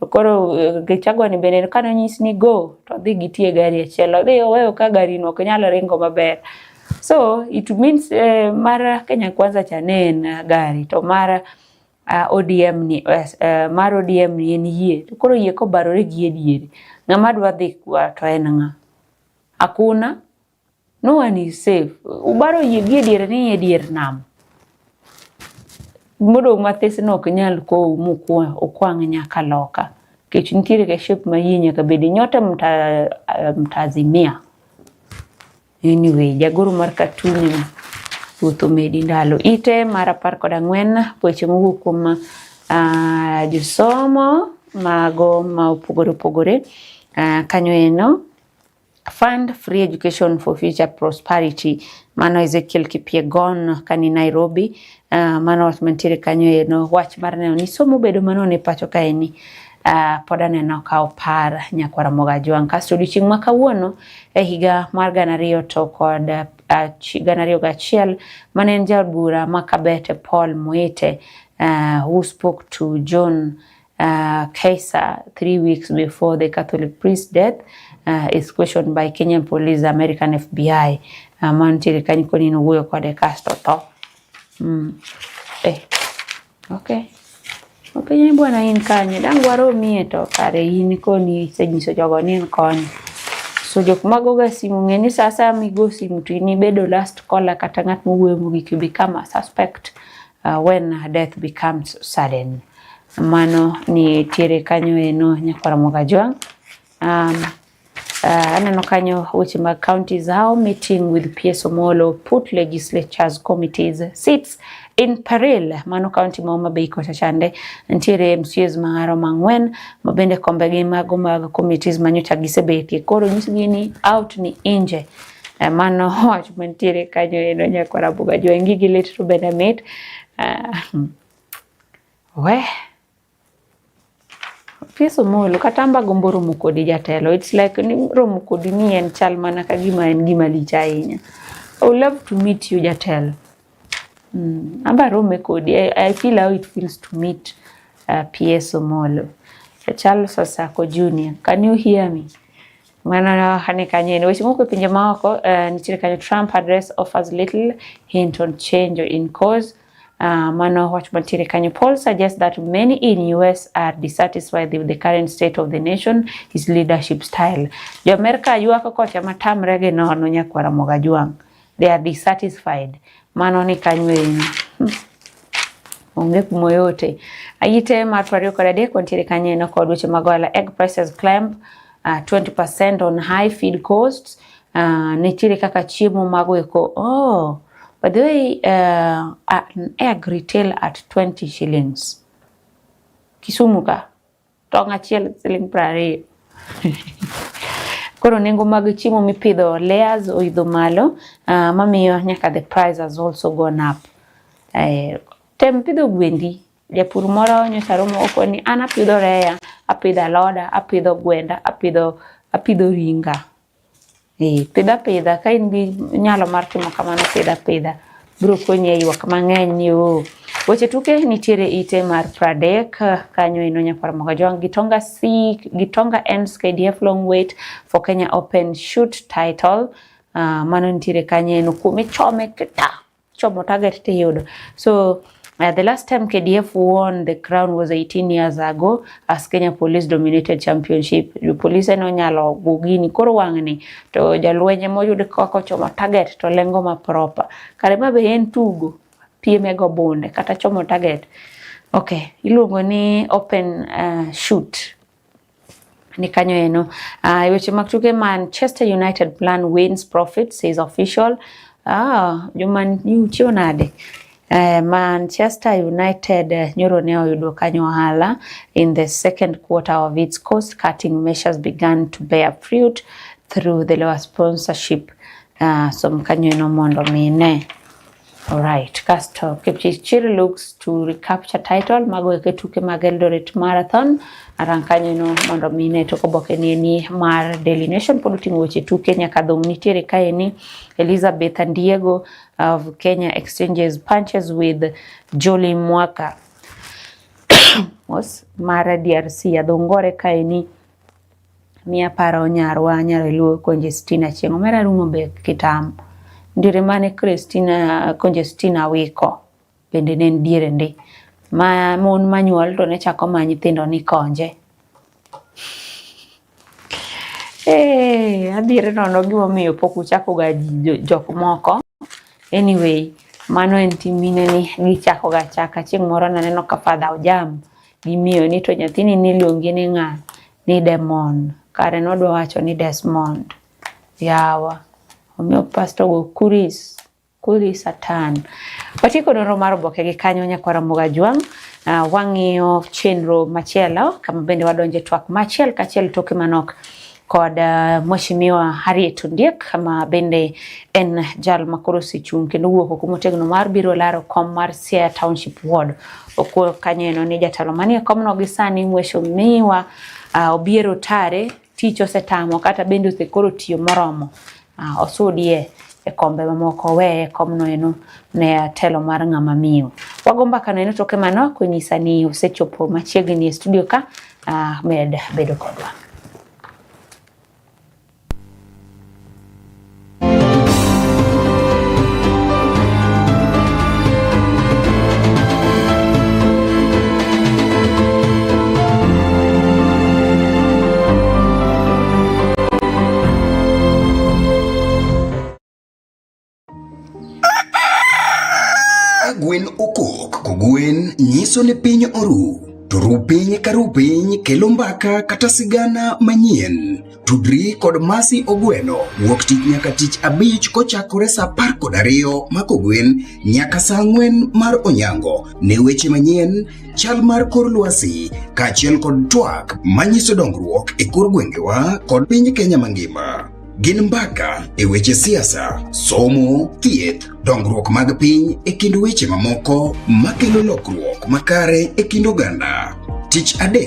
Speaker 5: Koro Gachagua ni bende kano nyis ni go to dhi gitie gari achiel. Dhi oweyo ka gari no ok nyalo ringo maber. So it means mar Kenya Kwanza chanen gari to mar ODM ni mar ODM ni en yie. Koro yie ko barore gi ediere. Ng'ama dwa dhi kwa to en ng'a? Hakuna. No one is safe. Ubaro yie gi ediere ni edier nam. Modo mathis no ok nyal ko okwang nyaka loka. Kech nitiere ke shape ma yie nyaka bedi nyote mtazimia. Anyway, jagoro mar Katun wuotho medi ndalo. Ite mar 14 weche mowuok kuom josomo mago ma opogore kanyo eno. Fund Free Education for Future Prosperity. Mano Ezekiel Kipiegon kani Nairobi. Mano mantiere kanyo eno wach mar neno ni somo bedo mano ne pacho kaeni. Poda neno ka opar nyakwara Mogajwang. Kasto odiochieng' ma kawuono higa mar 2000 to kod 2001 mane en jaod bura ma Kabete Paul Muite who spoke to John Kaiser 3 weeks before the Catholic priest's death is questioned by Kenyan police, American FBI. Mantiere kanyo ni wuoyo kode kasto to. Okay. Openye bwana in kanye dangwaro mie to kare in koni senyiso jogo ni konyo. So jok magoga simu ng'eni sasa migo simu to ini bedo last caller kata ng'at mowuoyo mogik you become a suspect when death becomes sudden. Mano ni tiere kanyo eno nyakwara Mogajwang. Aneno kanyo weche mag counties how meeting with PS Omolo put legislatures committees seats in peril. Mano county ma Homa Bay kocha chande ntiere MCAs mang'aro mang'wen mabende kombe gi mago mag committees manyocha gisebetie koro nyisgi ni out ni inje. Mano wach mantiere kanyo eno nyakwara Mogajwang gi lit to bende mit. PS Omolo katamba gombo romo kodi jatelo. It's like ni romo kodi ni en chal mana ka gima en gima lich ahinya. I would love to meet you jatelo. Amba rome kodi. I feel how it feels to meet PS Omolo. Chal Sasako Junior. Can you hear me? Mana hane kanye. Wechi moko pinje maoko nitire kanyo Trump address offers little hint on change in cause. Mano watch matire kanyo poll suggests that many in US are dissatisfied with the current state of the nation, his leadership style. The America yuako kocha matam rege no nyakwara Mogajwang. They are dissatisfied. Mano ni kanyo onge kumo yote. Ayite mar 23 kontiere kanye na kod weche magola. Egg prices climb 20% on high feed costs. Nitiere kaka chiemo magweko. Oh, by the way, an egg retail at 20 shillings. Kisumu ka tong achiel siling 20. Koro nengo mag chiemo mipidho layers oidho malo, mamiyo nyaka the price has also gone up. Tem pidho gwendi. Japur moro nyocha romo okoni an apidho rea, apidho aloda, apidho gwenda, apidho ringa. Pidha ka in gi nyalo mar timo kamano, pidha biro konyi e ywak mang'eny ni weche tuke nitiere ite mar 30 kanyo ino nyakwar Mogajwang. Gitonga ends KDF long wait for Kenya Open shoot title. Mano nitiere kanye no kume chome chomo target te yudo. So the last time KDF won the crown was 18 years ago as Kenya Police dominated championship. The police no nyalo gugini koro wang'ni to jalwenye moyude koko chomo target to lengo ma proper. Kare ma be en tugo pieme go bonde kata chomo target. Okay, iluongo ni open shoot. Ni kanyo eno. Weche mag tuke. Manchester United plan wins profit says official. Joman yuchio nade. Manchester United nyoro ne oyudo kanyo ohala in the second quarter of its cost-cutting measures began to bear fruit through the lower sponsorship. Some kanyo eno mondo mine. Alright, Casto Kipchirchir looks to recapture title mago tuke mag Eldoret Marathon. Arankanyo no mondo mine toko boke ni mar Daily Nation polutingo weche tuke nyaka dhong nitiere kae ni Elizabeth and Diego of Kenya exchanges punches with Jolly Mwaka was mara DRC adhongore kae ni mia paro nyarwa luo Conjestina chieng' mera rumo be kitam ndire mane Conjestina wiko bende nen diere ndi ma mon manyuol to ne chako ma nyithindo ni konje. Adire nono gima miyo pok uchako ga jok moko. Anyway, mano en timine ni gichako ga chaka. Chieng' moro naneno ka Father Ojam gimiyo ni to nyathini niluongi ni ng'a ni Demon. Kare nodwa wacho ni Desmond. Yawa. Omiyo pastor go kuris satan. Watiko noro mar oboke gi kanyo nyakwara Mogajwang. Wang'iyo chenro machielo kama bende wadonje twak machiel kachiel toke manok kod Mheshimiwa Harriet Ondiek kama bende en jal makoro sichung kendo wuok kumotegno mar biro laro kom mar Siaya Township Ward. Okuo kanyeno ni jatelo manie komno gi sani Mheshimiwa Obiero Tare tich osetamo kata bende osekoro tiyo moromo. Osudie e kombe mamoko weye komno eno ne telo mar ng'ama miyo. Wagomba kano eno toke mano kunyisa ni usechopo machiegni e studio ka med bedo kodwa.
Speaker 22: Gwen okok, Kogwen nyiso ni piny oru. To ru piny ka ru piny kelo mbaka kata sigana manyien. Tudri kod Mercie Ogweno wuok tich nyaka tich abich kochakore sa 12 ma Kogwen nyaka sa 4 mar onyango. Ne weche manyien, chal mar kor lwasi, kaachiel kod twak manyiso dongruok e kor gwengewa kod piny Kenya mangima. Gin mbaka e weche siasa, somo, thieth, dongruok mag piny e kind weche mamoko makelo lokruok makare e kind oganda. Tich adek